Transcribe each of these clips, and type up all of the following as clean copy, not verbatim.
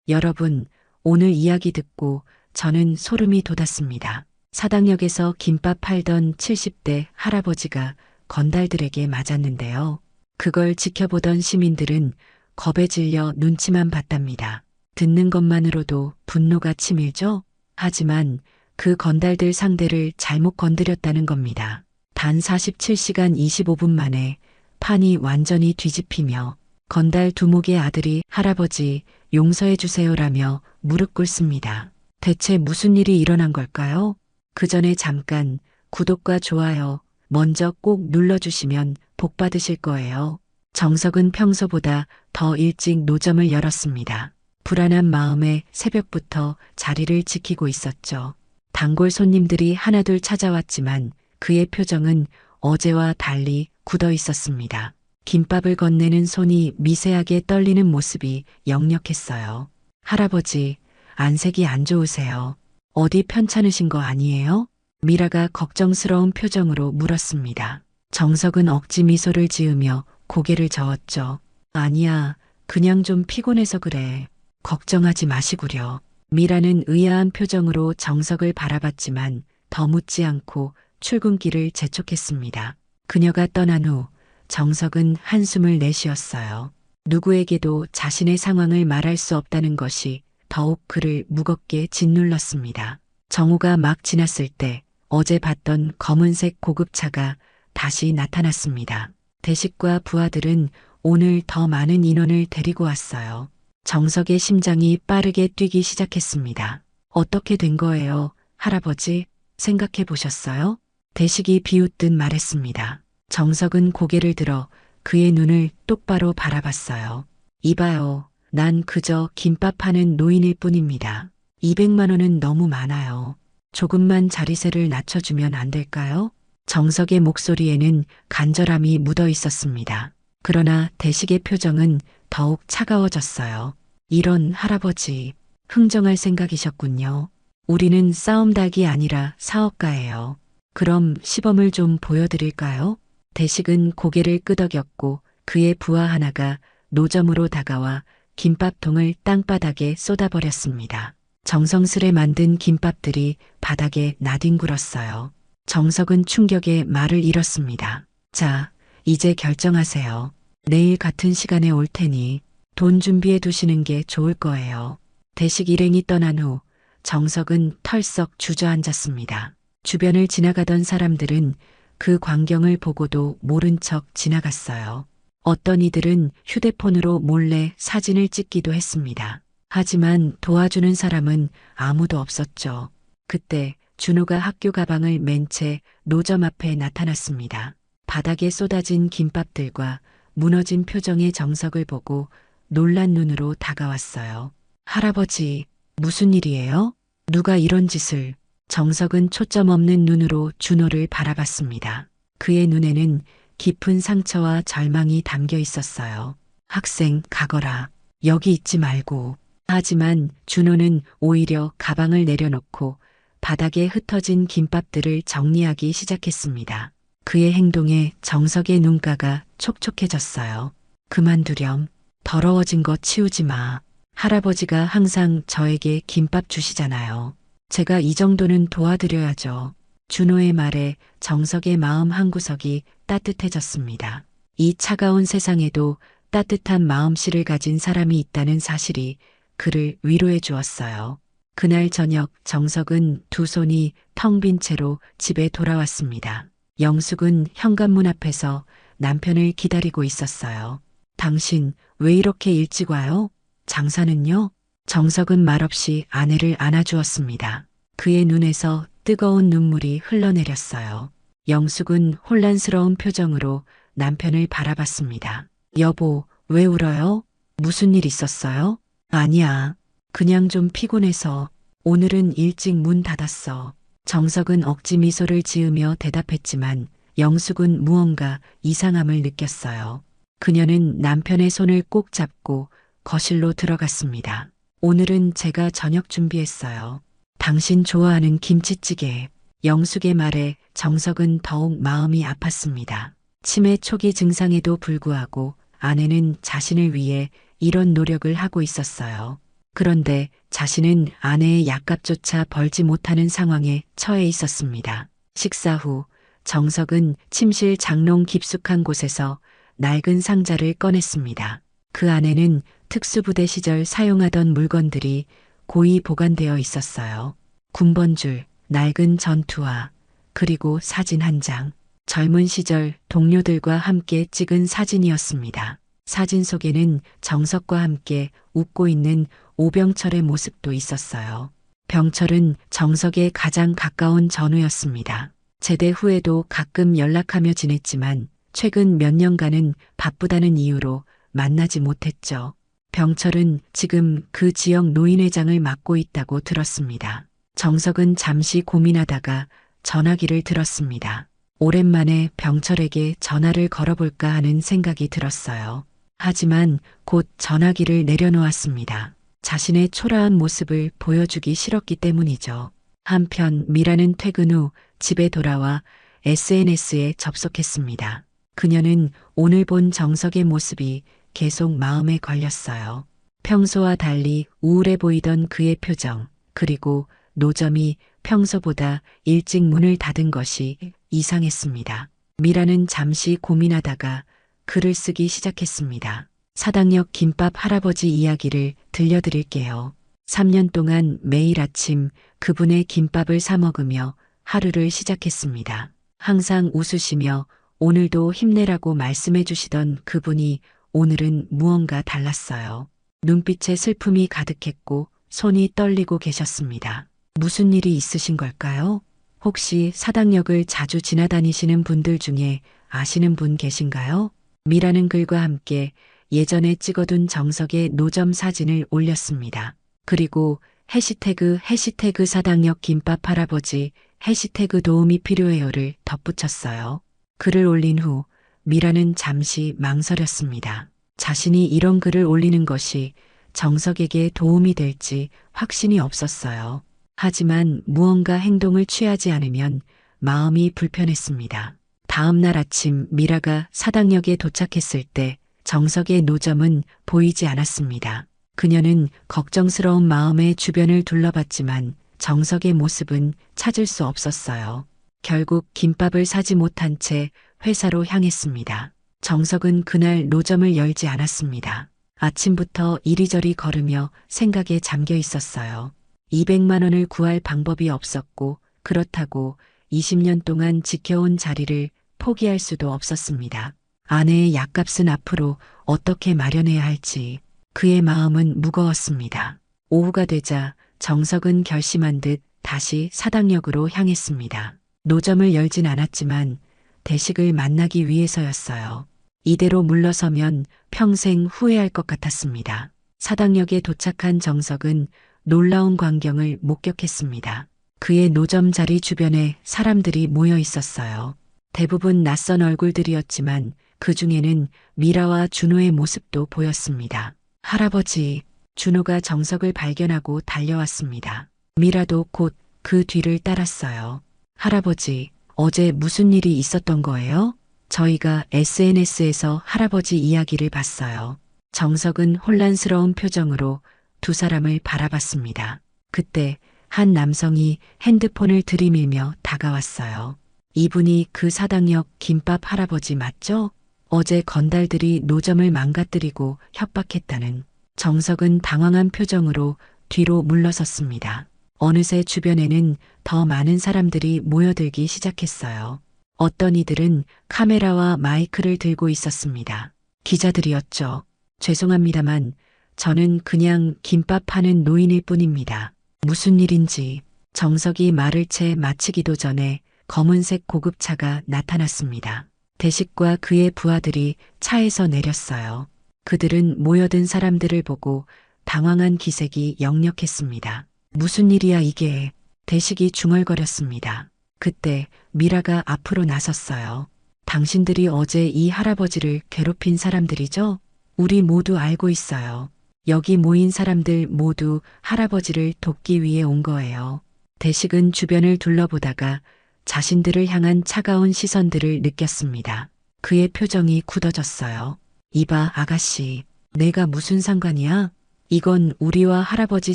여러분, 오늘 이야기 듣고 저는 소름이 돋았습니다. 사당역에서 김밥 팔던 70대 할아버지가 건달들에게 맞았는데요. 그걸 지켜보던 시민들은 겁에 질려 눈치만 봤답니다. 듣는 것만으로도 분노가 치밀죠? 하지만 그 건달들 상대를 잘못 건드렸다는 겁니다. 단 47시간 25분 만에 판이 완전히 뒤집히며 건달 두목의 아들이 할아버지 용서해 주세요라며 무릎 꿇습니다. 대체 무슨 일이 일어난 걸까요? 그 전에 잠깐 구독과 좋아요 먼저 꼭 눌러주시면 복 받으실 거예요. 정석은 평소보다 더 일찍 노점을 열었습니다. 불안한 마음에 새벽부터 자리를 지키고 있었죠. 단골 손님들이 하나둘 찾아왔지만 그의 표정은 어제와 달리 굳어 있었습니다. 김밥을 건네는 손이 미세하게 떨리는 모습이 역력했어요. 할아버지, 안색이 안 좋으세요. 어디 편찮으신 거 아니에요? 미라가 걱정스러운 표정으로 물었습니다. 정석은 억지 미소를 지으며 고개를 저었죠. 아니야, 그냥 좀 피곤해서 그래. 걱정하지 마시구려. 미라는 의아한 표정으로 정석을 바라봤지만 더 묻지 않고 출근길을 재촉했습니다. 그녀가 떠난 후 정석은 한숨을 내쉬었어요. 누구에게도 자신의 상황을 말할 수 없다는 것이 더욱 그를 무겁게 짓눌렀습니다. 정오가 막 지났을 때 어제 봤던 검은색 고급차가 다시 나타났습니다. 대식과 부하들은 오늘 더 많은 인원을 데리고 왔어요. 정석의 심장이 빠르게 뛰기 시작했습니다. 어떻게 된 거예요, 할아버지? 생각해 보셨어요? 대식이 비웃듯 말했습니다. 정석은 고개를 들어 그의 눈을 똑바로 바라봤어요. 이봐요. 난 그저 김밥 파는 노인일 뿐입니다. 200만 원은 너무 많아요. 조금만 자리세를 낮춰주면 안 될까요? 정석의 목소리에는 간절함이 묻어 있었습니다. 그러나 대식의 표정은 더욱 차가워졌어요. 이런 할아버지, 흥정할 생각이셨군요. 우리는 싸움닭이 아니라 사업가예요. 그럼 시범을 좀 보여드릴까요? 대식은 고개를 끄덕였고 그의 부하 하나가 노점으로 다가와 김밥통을 땅바닥에 쏟아버렸습니다. 정성스레 만든 김밥들이 바닥에 나뒹굴었어요. 정석은 충격에 말을 잃었습니다. 자, 이제 결정하세요. 내일 같은 시간에 올 테니 돈 준비해 두시는 게 좋을 거예요. 대식 일행이 떠난 후 정석은 털썩 주저앉았습니다. 주변을 지나가던 사람들은 그 광경을 보고도 모른 척 지나갔어요. 어떤 이들은 휴대폰으로 몰래 사진을 찍기도 했습니다. 하지만 도와주는 사람은 아무도 없었죠. 그때 준호가 학교 가방을 맨 채 노점 앞에 나타났습니다. 바닥에 쏟아진 김밥들과 무너진 표정의 정석을 보고 놀란 눈으로 다가왔어요. 할아버지, 무슨 일이에요? 누가 이런 짓을? 정석은 초점 없는 눈으로 준호를 바라봤습니다. 그의 눈에는 깊은 상처와 절망이 담겨 있었어요. 학생, 가거라. 여기 있지 말고. 하지만 준호는 오히려 가방을 내려놓고 바닥에 흩어진 김밥들을 정리하기 시작했습니다. 그의 행동에 정석의 눈가가 촉촉해졌어요. 그만두렴. 더러워진 거 치우지 마. 할아버지가 항상 저에게 김밥 주시잖아요. 제가 이 정도는 도와드려야죠. 준호의 말에 정석의 마음 한구석이 따뜻해졌습니다. 이 차가운 세상에도 따뜻한 마음씨를 가진 사람이 있다는 사실이 그를 위로해 주었어요. 그날 저녁 정석은 두 손이 텅 빈 채로 집에 돌아왔습니다. 영숙은 현관문 앞에서 남편을 기다리고 있었어요. 당신 왜 이렇게 일찍 와요? 장사는요? 정석은 말없이 아내를 안아주었습니다. 그의 눈에서 뜨거운 눈물이 흘러내렸어요. 영숙은 혼란스러운 표정으로 남편을 바라봤습니다. 여보, 왜 울어요? 무슨 일 있었어요? 아니야. 그냥 좀 피곤해서. 오늘은 일찍 문 닫았어. 정석은 억지 미소를 지으며 대답했지만 영숙은 무언가 이상함을 느꼈어요. 그녀는 남편의 손을 꼭 잡고 거실로 들어갔습니다. 오늘은 제가 저녁 준비했어요. 당신 좋아하는 김치찌개. 영숙의 말에 정석은 더욱 마음이 아팠습니다. 치매 초기 증상에도 불구하고 아내는 자신을 위해 이런 노력을 하고 있었어요. 그런데 자신은 아내의 약값조차 벌지 못하는 상황에 처해 있었습니다. 식사 후 정석은 침실 장롱 깊숙한 곳에서 낡은 상자를 꺼냈습니다. 그 안에는 특수부대 시절 사용하던 물건들이 고이 보관되어 있었어요. 군번줄, 낡은 전투화, 그리고 사진 한 장. 젊은 시절 동료들과 함께 찍은 사진이었습니다. 사진 속에는 정석과 함께 웃고 있는 오병철의 모습도 있었어요. 병철은 정석의 가장 가까운 전우였습니다. 제대 후에도 가끔 연락하며 지냈지만 최근 몇 년간은 바쁘다는 이유로 만나지 못했죠. 병철은 지금 그 지역 노인회장을 맡고 있다고 들었습니다. 정석은 잠시 고민하다가 전화기를 들었습니다. 오랜만에 병철에게 전화를 걸어볼까 하는 생각이 들었어요. 하지만 곧 전화기를 내려놓았습니다. 자신의 초라한 모습을 보여주기 싫었기 때문이죠. 한편 미라는 퇴근 후 집에 돌아와 SNS에 접속했습니다. 그녀는 오늘 본 정석의 모습이 계속 마음에 걸렸어요. 평소와 달리 우울해 보이던 그의 표정, 그리고 노점이 평소보다 일찍 문을 닫은 것이 이상했습니다. 미라는 잠시 고민하다가 글을 쓰기 시작했습니다. 사당역 김밥 할아버지 이야기를 들려드릴게요. 3년 동안 매일 아침 그분의 김밥을 사 먹으며 하루를 시작했습니다. 항상 웃으시며 오늘도 힘내라고 말씀해 주시던 그분이 오늘은 무언가 달랐어요. 눈빛에 슬픔이 가득했고 손이 떨리고 계셨습니다. 무슨 일이 있으신 걸까요? 혹시 사당역을 자주 지나다니시는 분들 중에 아시는 분 계신가요? 미라는 글과 함께 예전에 찍어둔 정석의 노점 사진을 올렸습니다. 그리고 해시태그 사당역 김밥 할아버지 해시태그 도움이 필요해요를 덧붙였어요. 글을 올린 후 미라는 잠시 망설였습니다. 자신이 이런 글을 올리는 것이 정석에게 도움이 될지 확신이 없었어요. 하지만 무언가 행동을 취하지 않으면 마음이 불편했습니다. 다음 날 아침 미라가 사당역에 도착했을 때 정석의 노점은 보이지 않았습니다. 그녀는 걱정스러운 마음에 주변을 둘러봤지만 정석의 모습은 찾을 수 없었어요. 결국 김밥을 사지 못한 채 회사로 향했습니다. 정석은 그날 노점을 열지 않았습니다. 아침부터 이리저리 걸으며 생각에 잠겨 있었어요. 200만 원을 구할 방법이 없었고 그렇다고 20년 동안 지켜온 자리를 포기할 수도 없었습니다. 아내의 약값은 앞으로 어떻게 마련해야 할지 그의 마음은 무거웠습니다. 오후가 되자 정석은 결심한 듯 다시 사당역으로 향했습니다. 노점을 열진 않았지만 대식을 만나기 위해서였어요. 이대로 물러서면 평생 후회할 것 같았습니다. 사당역에 도착한 정석은 놀라운 광경을 목격했습니다. 그의 노점 자리 주변에 사람들이 모여 있었어요. 대부분 낯선 얼굴들이었지만 그 중에는 미라와 준호의 모습도 보였습니다. 할아버지, 준호가 정석을 발견하고 달려왔습니다. 미라도 곧 그 뒤를 따랐어요. 할아버지, 어제 무슨 일이 있었던 거예요? 저희가 SNS에서 할아버지 이야기를 봤어요. 정석은 혼란스러운 표정으로 두 사람을 바라봤습니다. 그때 한 남성이 핸드폰을 들이밀며 다가왔어요. 이분이 그 사당역 김밥 할아버지 맞죠? 어제 건달들이 노점을 망가뜨리고 협박했다는. 정석은 당황한 표정으로 뒤로 물러섰습니다. 어느새 주변에는 더 많은 사람들이 모여들기 시작했어요. 어떤 이들은 카메라와 마이크를 들고 있었습니다. 기자들이었죠. 죄송합니다만 저는 그냥 김밥 파는 노인일 뿐입니다. 무슨 일인지. 정석이 말을 채 마치기도 전에 검은색 고급차가 나타났습니다. 대식과 그의 부하들이 차에서 내렸어요. 그들은 모여든 사람들을 보고 당황한 기색이 역력했습니다. 무슨 일이야 이게. 대식이 중얼거렸습니다. 그때 미라가 앞으로 나섰어요. 당신들이 어제 이 할아버지를 괴롭힌 사람들이죠? 우리 모두 알고 있어요. 여기 모인 사람들 모두 할아버지를 돕기 위해 온 거예요. 대식은 주변을 둘러보다가 자신들을 향한 차가운 시선들을 느꼈습니다. 그의 표정이 굳어졌어요. 이봐 아가씨, 내가 무슨 상관이야? 이건 우리와 할아버지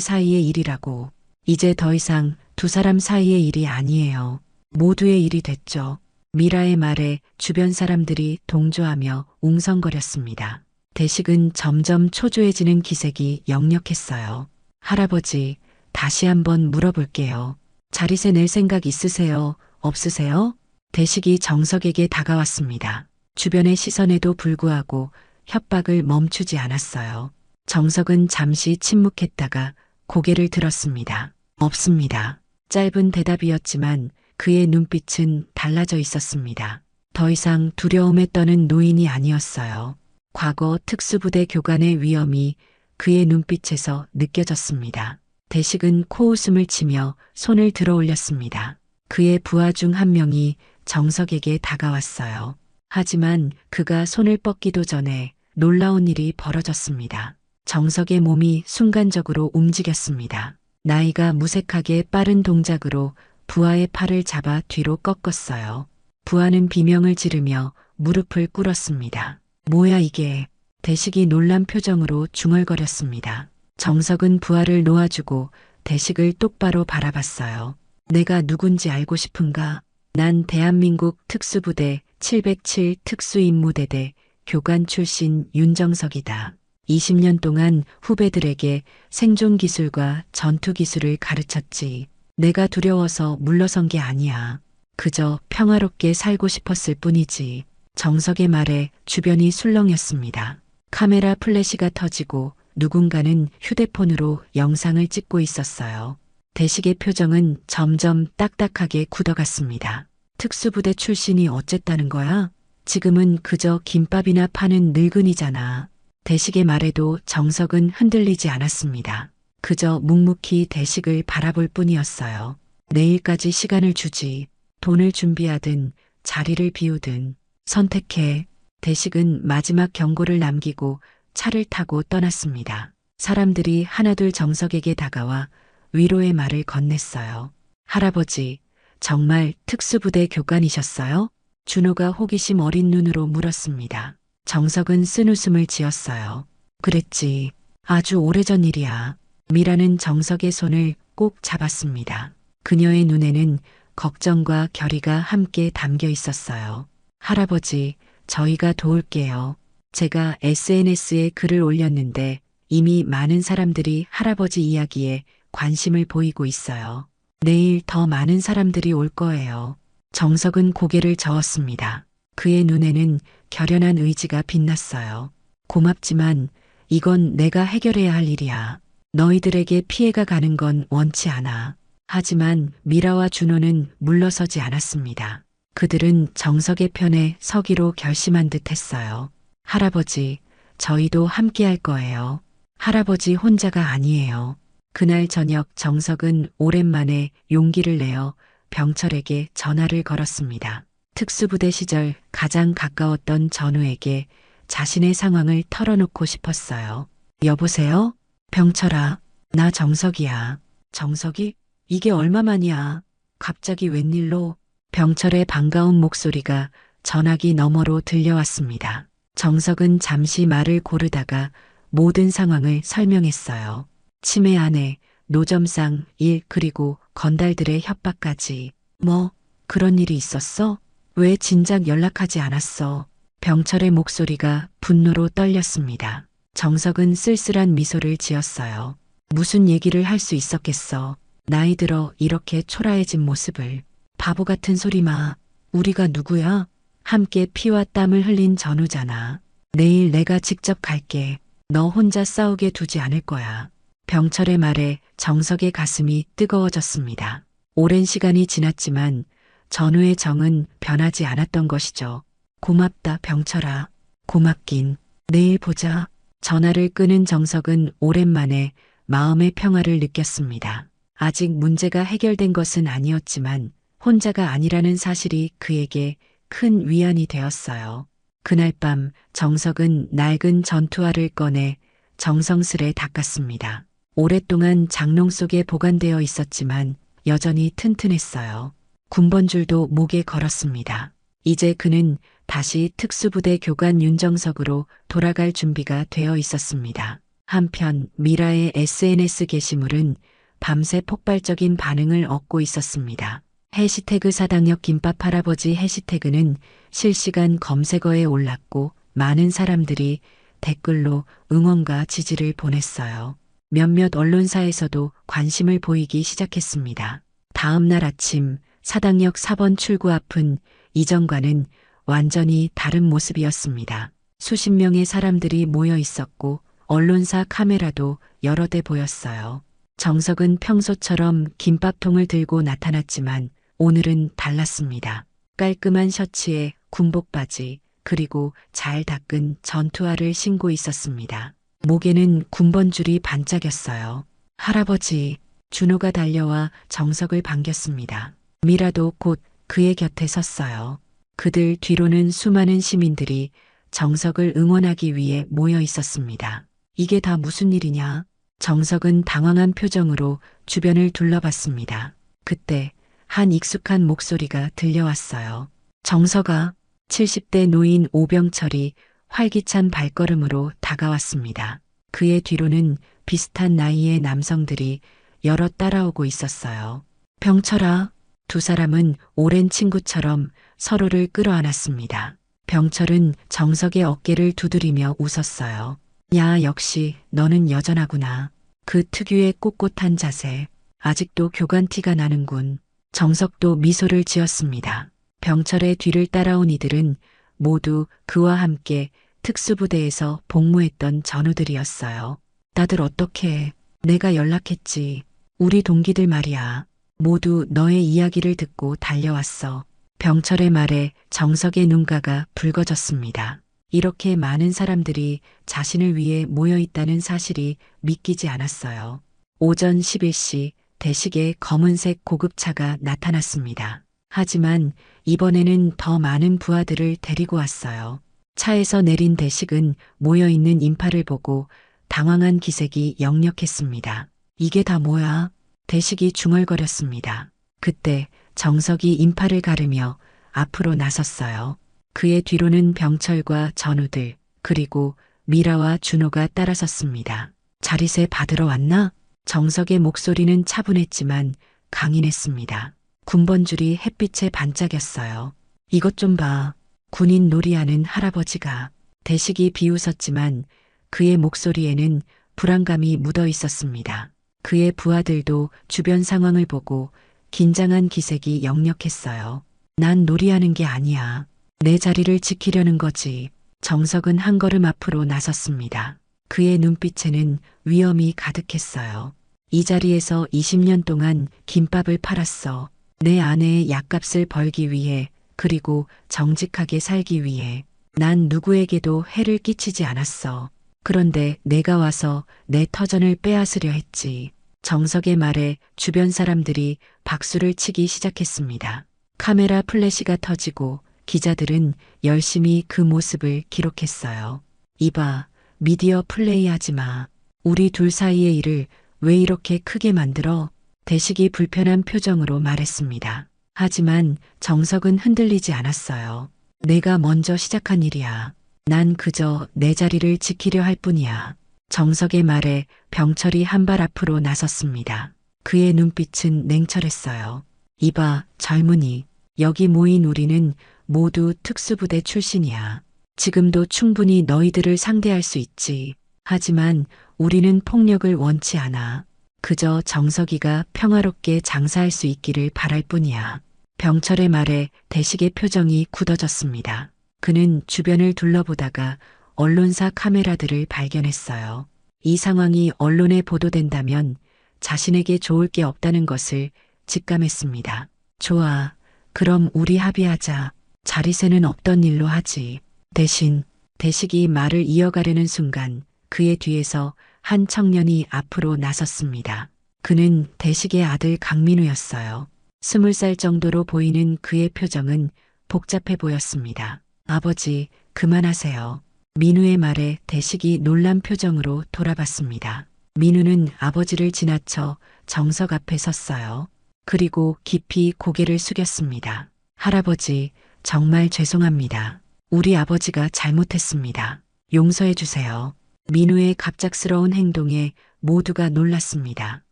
사이의 일이라고. 이제 더 이상 두 사람 사이의 일이 아니에요. 모두의 일이 됐죠. 미라의 말에 주변 사람들이 동조하며 웅성거렸습니다. 대식은 점점 초조해지는 기색이 역력했어요. 할아버지, 다시 한번 물어볼게요. 자리세 낼 생각 있으세요? 없으세요? 대식이 정석에게 다가왔습니다. 주변의 시선에도 불구하고 협박을 멈추지 않았어요. 정석은 잠시 침묵했다가 고개를 들었습니다. 없습니다. 짧은 대답이었지만 그의 눈빛은 달라져 있었습니다. 더 이상 두려움에 떠는 노인이 아니었어요. 과거 특수부대 교관의 위험이 그의 눈빛에서 느껴졌습니다. 대식은 코웃음을 치며 손을 들어 올렸습니다. 그의 부하 중 한 명이 정석에게 다가왔어요. 하지만 그가 손을 뻗기도 전에 놀라운 일이 벌어졌습니다. 정석의 몸이 순간적으로 움직였습니다. 나이가 무색하게 빠른 동작으로 부하의 팔을 잡아 뒤로 꺾었어요. 부하는 비명을 지르며 무릎을 꿇었습니다. 뭐야 이게? 대식이 놀란 표정으로 중얼거렸습니다. 정석은 부하를 놓아주고 대식을 똑바로 바라봤어요. 내가 누군지 알고 싶은가? 난 대한민국 특수부대 707 특수임무대대 교관 출신 윤정석이다. 20년 동안 후배들에게 생존 기술과 전투 기술을 가르쳤지. 내가 두려워서 물러선 게 아니야. 그저 평화롭게 살고 싶었을 뿐이지. 정석의 말에 주변이 술렁였습니다. 카메라 플래시가 터지고 누군가는 휴대폰으로 영상을 찍고 있었어요. 대식의 표정은 점점 딱딱하게 굳어갔습니다. 특수부대 출신이 어쨌다는 거야? 지금은 그저 김밥이나 파는 늙은이잖아. 대식의 말에도 정석은 흔들리지 않았습니다. 그저 묵묵히 대식을 바라볼 뿐이었어요. 내일까지 시간을 주지. 돈을 준비하든 자리를 비우든 선택해. 대식은 마지막 경고를 남기고 차를 타고 떠났습니다. 사람들이 하나둘 정석에게 다가와 위로의 말을 건넸어요. 할아버지, 정말 특수부대 교관이셨어요? 준호가 호기심 어린 눈으로 물었습니다. 정석은 쓴웃음을 지었어요. 그랬지. 아주 오래전 일이야. 미라는 정석의 손을 꼭 잡았습니다. 그녀의 눈에는 걱정과 결의가 함께 담겨 있었어요. 할아버지, 저희가 도울게요. 제가 SNS에 글을 올렸는데 이미 많은 사람들이 할아버지 이야기에 관심을 보이고 있어요. 내일 더 많은 사람들이 올 거예요. 정석은 고개를 저었습니다. 그의 눈에는 결연한 의지가 빛났어요. 고맙지만 이건 내가 해결해야 할 일이야. 너희들에게 피해가 가는 건 원치 않아. 하지만 미라와 준호는 물러서지 않았습니다. 그들은 정석의 편에 서기로 결심한 듯 했어요. 할아버지, 저희도 함께 할 거예요. 할아버지 혼자가 아니에요. 그날 저녁 정석은 오랜만에 용기를 내어 병철에게 전화를 걸었습니다. 특수부대 시절 가장 가까웠던 전우에게 자신의 상황을 털어놓고 싶었어요. 여보세요? 병철아, 나 정석이야. 정석이? 이게 얼마만이야? 갑자기 웬일로? 병철의 반가운 목소리가 전화기 너머로 들려왔습니다. 정석은 잠시 말을 고르다가 모든 상황을 설명했어요. 치매 안에, 노점상, 일, 그리고 건달들의 협박까지. 뭐, 그런 일이 있었어? 왜 진작 연락하지 않았어? 병철의 목소리가 분노로 떨렸습니다. 정석은 쓸쓸한 미소를 지었어요. 무슨 얘기를 할 수 있었겠어. 나이 들어 이렇게 초라해진 모습을. 바보 같은 소리 마. 우리가 누구야? 함께 피와 땀을 흘린 전우잖아. 내일 내가 직접 갈게. 너 혼자 싸우게 두지 않을 거야. 병철의 말에 정석의 가슴이 뜨거워졌습니다. 오랜 시간이 지났지만 전우의 정은 변하지 않았던 것이죠. 고맙다, 병철아. 고맙긴. 내일 보자. 전화를 끄는 정석은 오랜만에 마음의 평화를 느꼈습니다. 아직 문제가 해결된 것은 아니었지만 혼자가 아니라는 사실이 그에게 큰 위안이 되었어요. 그날 밤 정석은 낡은 전투화를 꺼내 정성스레 닦았습니다. 오랫동안 장롱 속에 보관되어 있었지만 여전히 튼튼했어요. 군번줄도 목에 걸었습니다. 이제 그는 다시 특수부대 교관 윤정석으로 돌아갈 준비가 되어 있었습니다. 한편 미라의 SNS 게시물은 밤새 폭발적인 반응을 얻고 있었습니다. 해시태그 사당역 김밥 할아버지 해시태그는 실시간 검색어에 올랐고 많은 사람들이 댓글로 응원과 지지를 보냈어요. 몇몇 언론사에서도 관심을 보이기 시작했습니다. 다음 날 아침 사당역 4번 출구 앞은 이전과는 완전히 다른 모습이었습니다. 수십 명의 사람들이 모여 있었고 언론사 카메라도 여러 대 보였어요. 정석은 평소처럼 김밥통을 들고 나타났지만 오늘은 달랐습니다. 깔끔한 셔츠에 군복 바지 그리고 잘 닦은 전투화를 신고 있었습니다. 목에는 군번줄이 반짝였어요. 할아버지, 준호가 달려와 정석을 반겼습니다. 미라도 곧 그의 곁에 섰어요. 그들 뒤로는 수많은 시민들이 정석을 응원하기 위해 모여 있었습니다. 이게 다 무슨 일이냐? 정석은 당황한 표정으로 주변을 둘러봤습니다. 그때 한 익숙한 목소리가 들려왔어요. 정석아, 70대 노인 오병철이 활기찬 발걸음으로 다가왔습니다. 그의 뒤로는 비슷한 나이의 남성들이 여러 따라오고 있었어요. 병철아, 두 사람은 오랜 친구처럼 서로를 끌어안았습니다. 병철은 정석의 어깨를 두드리며 웃었어요. 야, 역시 너는 여전하구나. 그 특유의 꼿꼿한 자세, 아직도 교관 티가 나는군. 정석도 미소를 지었습니다. 병철의 뒤를 따라온 이들은 모두 그와 함께 특수부대에서 복무했던 전우들이었어요. 다들 어떻게 해? 내가 연락했지. 우리 동기들 말이야. 모두 너의 이야기를 듣고 달려왔어. 병철의 말에 정석의 눈가가 붉어졌습니다. 이렇게 많은 사람들이 자신을 위해 모여 있다는 사실이 믿기지 않았어요. 오전 11시 대식의 검은색 고급차가 나타났습니다. 하지만 이번에는 더 많은 부하들을 데리고 왔어요. 차에서 내린 대식은 모여있는 인파를 보고 당황한 기색이 역력했습니다. 이게 다 뭐야? 대식이 중얼거렸습니다. 그때 정석이 인파를 가르며 앞으로 나섰어요. 그의 뒤로는 병철과 전우들 그리고 미라와 준호가 따라섰습니다. 자리세 받으러 왔나? 정석의 목소리는 차분했지만 강인했습니다. 군번줄이 햇빛에 반짝였어요. 이것 좀 봐. 군인 놀이하는 할아버지가. 대식이 비웃었지만 그의 목소리에는 불안감이 묻어 있었습니다. 그의 부하들도 주변 상황을 보고 긴장한 기색이 역력했어요. 난 놀이하는 게 아니야. 내 자리를 지키려는 거지. 정석은 한 걸음 앞으로 나섰습니다. 그의 눈빛에는 위험이 가득했어요. 이 자리에서 20년 동안 김밥을 팔았어. 내 아내의 약값을 벌기 위해 그리고 정직하게 살기 위해. 난 누구에게도 해를 끼치지 않았어. 그런데 내가 와서 내 터전을 빼앗으려 했지. 정석의 말에 주변 사람들이 박수를 치기 시작했습니다. 카메라 플래시가 터지고 기자들은 열심히 그 모습을 기록했어요. 이봐, 미디어 플레이하지 마. 우리 둘 사이의 일을 왜 이렇게 크게 만들어? 대식이 불편한 표정으로 말했습니다. 하지만 정석은 흔들리지 않았어요. 내가 먼저 시작한 일이야. 난 그저 내 자리를 지키려 할 뿐이야. 정석의 말에 병철이 한 발 앞으로 나섰습니다. 그의 눈빛은 냉철했어요. 이봐, 젊은이. 여기 모인 우리는 모두 특수부대 출신이야. 지금도 충분히 너희들을 상대할 수 있지. 하지만 우리는 폭력을 원치 않아. 그저 정석이가 평화롭게 장사할 수 있기를 바랄 뿐이야. 병철의 말에 대식의 표정이 굳어졌습니다. 그는 주변을 둘러보다가 언론사 카메라들을 발견했어요. 이 상황이 언론에 보도된다면 자신에게 좋을 게 없다는 것을 직감했습니다. 좋아. 그럼 우리 합의하자. 자리세는 없던 일로 하지. 대신 대식이 말을 이어가려는 순간 그의 뒤에서 한 청년이 앞으로 나섰습니다. 그는 대식의 아들 강민우였어요. 20살 정도로 보이는 그의 표정은 복잡해 보였습니다. 아버지, 그만하세요. 민우의 말에 대식이 놀란 표정으로 돌아봤습니다. 민우는 아버지를 지나쳐 정석 앞에 섰어요. 그리고 깊이 고개를 숙였습니다. 할아버지, 정말 죄송합니다. 우리 아버지가 잘못했습니다. 용서해 주세요. 민우의 갑작스러운 행동에 모두가 놀랐습니다.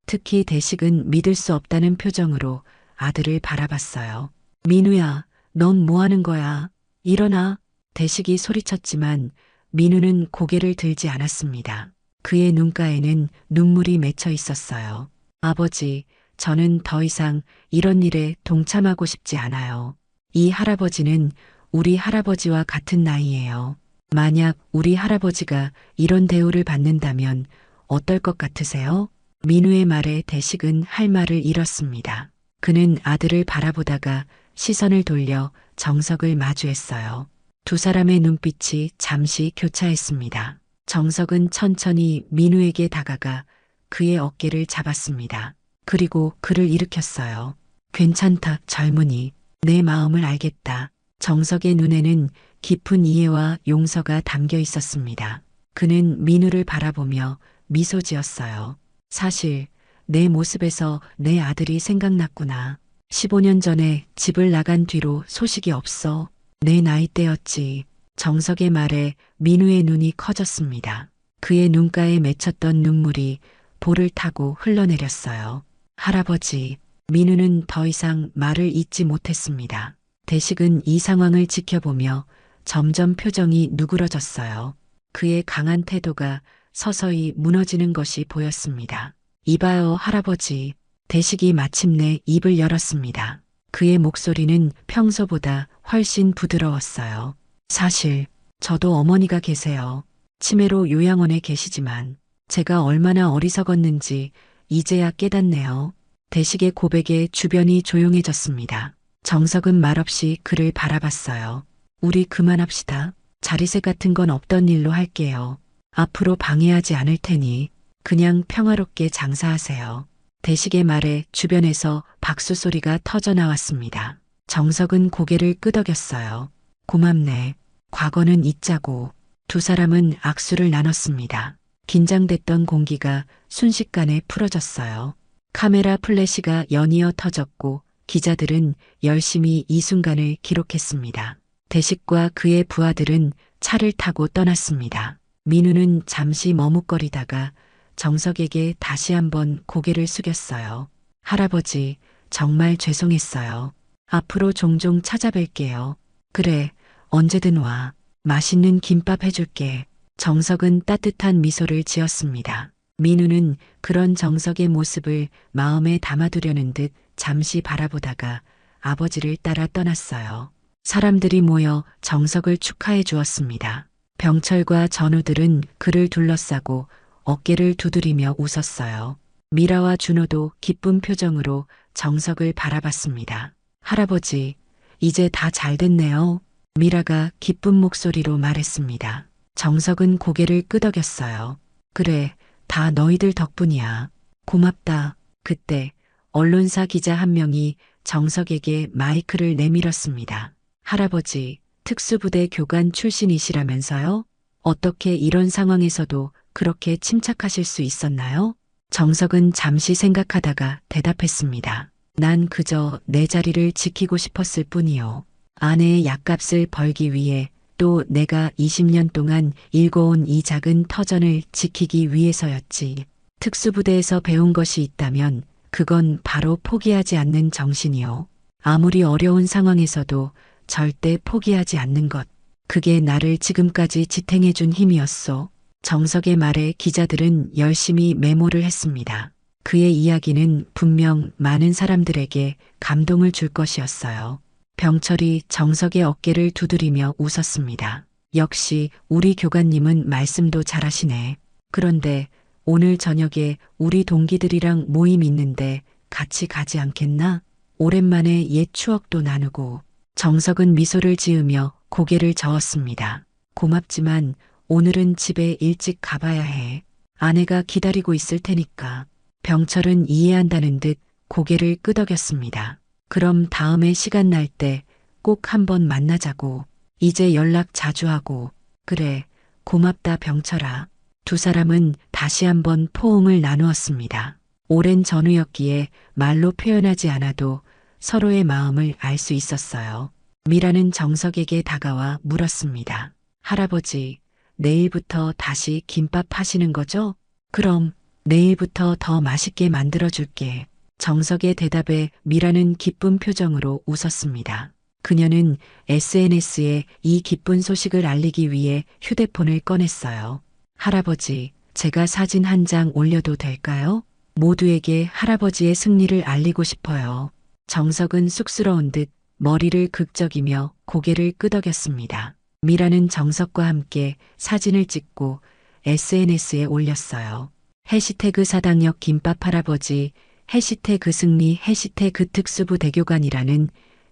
특히 대식은 믿을 수 없다는 표정으로 아들을 바라봤어요. 민우야, 넌 뭐 하는 거야? 일어나. 대식이 소리쳤지만 민우는 고개를 들지 않았습니다. 그의 눈가에는 눈물이 맺혀 있었어요. 아버지, 저는 더 이상 이런 일에 동참하고 싶지 않아요. 이 할아버지는 우리 할아버지와 같은 나이예요. 만약 우리 할아버지가 이런 대우를 받는다면 어떨 것 같으세요? 민우의 말에 대식은 할 말을 잃었습니다. 그는 아들을 바라보다가 시선을 돌려 정석을 마주했어요. 두 사람의 눈빛이 잠시 교차했습니다. 정석은 천천히 민우에게 다가가 그의 어깨를 잡았습니다. 그리고 그를 일으켰어요. 괜찮다, 젊은이. 내 마음을 알겠다. 정석의 눈에는 깊은 이해와 용서가 담겨 있었습니다. 그는 민우를 바라보며 미소 지었어요. 사실 내 모습에서 내 아들이 생각났구나. 15년 전에 집을 나간 뒤로 소식이 없어. 내 나이 때였지. 정석의 말에 민우의 눈이 커졌습니다. 그의 눈가에 맺혔던 눈물이 볼을 타고 흘러내렸어요. 할아버지, 민우는 더 이상 말을 잇지 못했습니다. 대식은 이 상황을 지켜보며 점점 표정이 누그러졌어요. 그의 강한 태도가 서서히 무너지는 것이 보였습니다. 이봐요, 할아버지. 대식이 마침내 입을 열었습니다. 그의 목소리는 평소보다 훨씬 부드러웠어요. 사실 저도 어머니가 계세요. 치매로 요양원에 계시지만 제가 얼마나 어리석었는지 이제야 깨닫네요. 대식의 고백에 주변이 조용해졌습니다. 정석은 말없이 그를 바라봤어요. 우리 그만합시다. 자리세 같은 건 없던 일로 할게요. 앞으로 방해하지 않을 테니 그냥 평화롭게 장사하세요. 대식의 말에 주변에서 박수 소리가 터져 나왔습니다. 정석은 고개를 끄덕였어요. 고맙네. 과거는 잊자고. 두 사람은 악수를 나눴습니다. 긴장됐던 공기가 순식간에 풀어졌어요. 카메라 플래시가 연이어 터졌고 기자들은 열심히 이 순간을 기록했습니다. 대식과 그의 부하들은 차를 타고 떠났습니다. 민우는 잠시 머뭇거리다가 정석에게 다시 한번 고개를 숙였어요. 할아버지, 정말 죄송했어요. 앞으로 종종 찾아뵐게요. 그래, 언제든 와. 맛있는 김밥 해줄게. 정석은 따뜻한 미소를 지었습니다. 민우는 그런 정석의 모습을 마음에 담아두려는 듯 잠시 바라보다가 아버지를 따라 떠났어요. 사람들이 모여 정석을 축하해 주었습니다. 병철과 전우들은 그를 둘러싸고 어깨를 두드리며 웃었어요. 미라와 준호도 기쁜 표정으로 정석을 바라봤습니다. 할아버지, 이제 다 잘 됐네요. 미라가 기쁜 목소리로 말했습니다. 정석은 고개를 끄덕였어요. 그래, 다 너희들 덕분이야. 고맙다. 그때 언론사 기자 한 명이 정석에게 마이크를 내밀었습니다. 할아버지, 특수부대 교관 출신이시라면서요? 어떻게 이런 상황에서도 그렇게 침착하실 수 있었나요? 정석은 잠시 생각하다가 대답했습니다. 난 그저 내 자리를 지키고 싶었을 뿐이요. 아내의 약값을 벌기 위해 또 내가 20년 동안 일궈온 이 작은 터전을 지키기 위해서였지. 특수부대에서 배운 것이 있다면 그건 바로 포기하지 않는 정신이요. 아무리 어려운 상황에서도 절대 포기하지 않는 것. 그게 나를 지금까지 지탱해준 힘이었소. 정석의 말에 기자들은 열심히 메모를 했습니다. 그의 이야기는 분명 많은 사람들에게 감동을 줄 것이었어요. 병철이 정석의 어깨를 두드리며 웃었습니다. 역시 우리 교관님은 말씀도 잘하시네. 그런데 오늘 저녁에 우리 동기들이랑 모임 있는데 같이 가지 않겠나? 오랜만에 옛 추억도 나누고. 정석은 미소를 지으며 고개를 저었습니다. 고맙지만 오늘은 집에 일찍 가봐야 해. 아내가 기다리고 있을 테니까. 병철은 이해한다는 듯 고개를 끄덕였습니다. 그럼 다음에 시간 날 때 꼭 한번 만나자고. 이제 연락 자주 하고. 그래, 고맙다 병철아. 두 사람은 다시 한번 포옹을 나누었습니다. 오랜 전우였기에 말로 표현하지 않아도 서로의 마음을 알 수 있었어요. 미라는 정석에게 다가와 물었습니다. 할아버지, 내일부터 다시 김밥 하시는 거죠? 그럼 내일부터 더 맛있게 만들어줄게. 정석의 대답에 미라는 기쁜 표정으로 웃었습니다. 그녀는 SNS에 이 기쁜 소식을 알리기 위해 휴대폰을 꺼냈어요. 할아버지, 제가 사진 한 장 올려도 될까요? 모두에게 할아버지의 승리를 알리고 싶어요. 정석은 쑥스러운 듯 머리를 극적이며 고개를 끄덕였습니다. 미라는 정석과 함께 사진을 찍고 SNS에 올렸어요. 해시태그 사당역 김밥 할아버지, 해시태그 승리, 해시태그 특수부 대교관이라는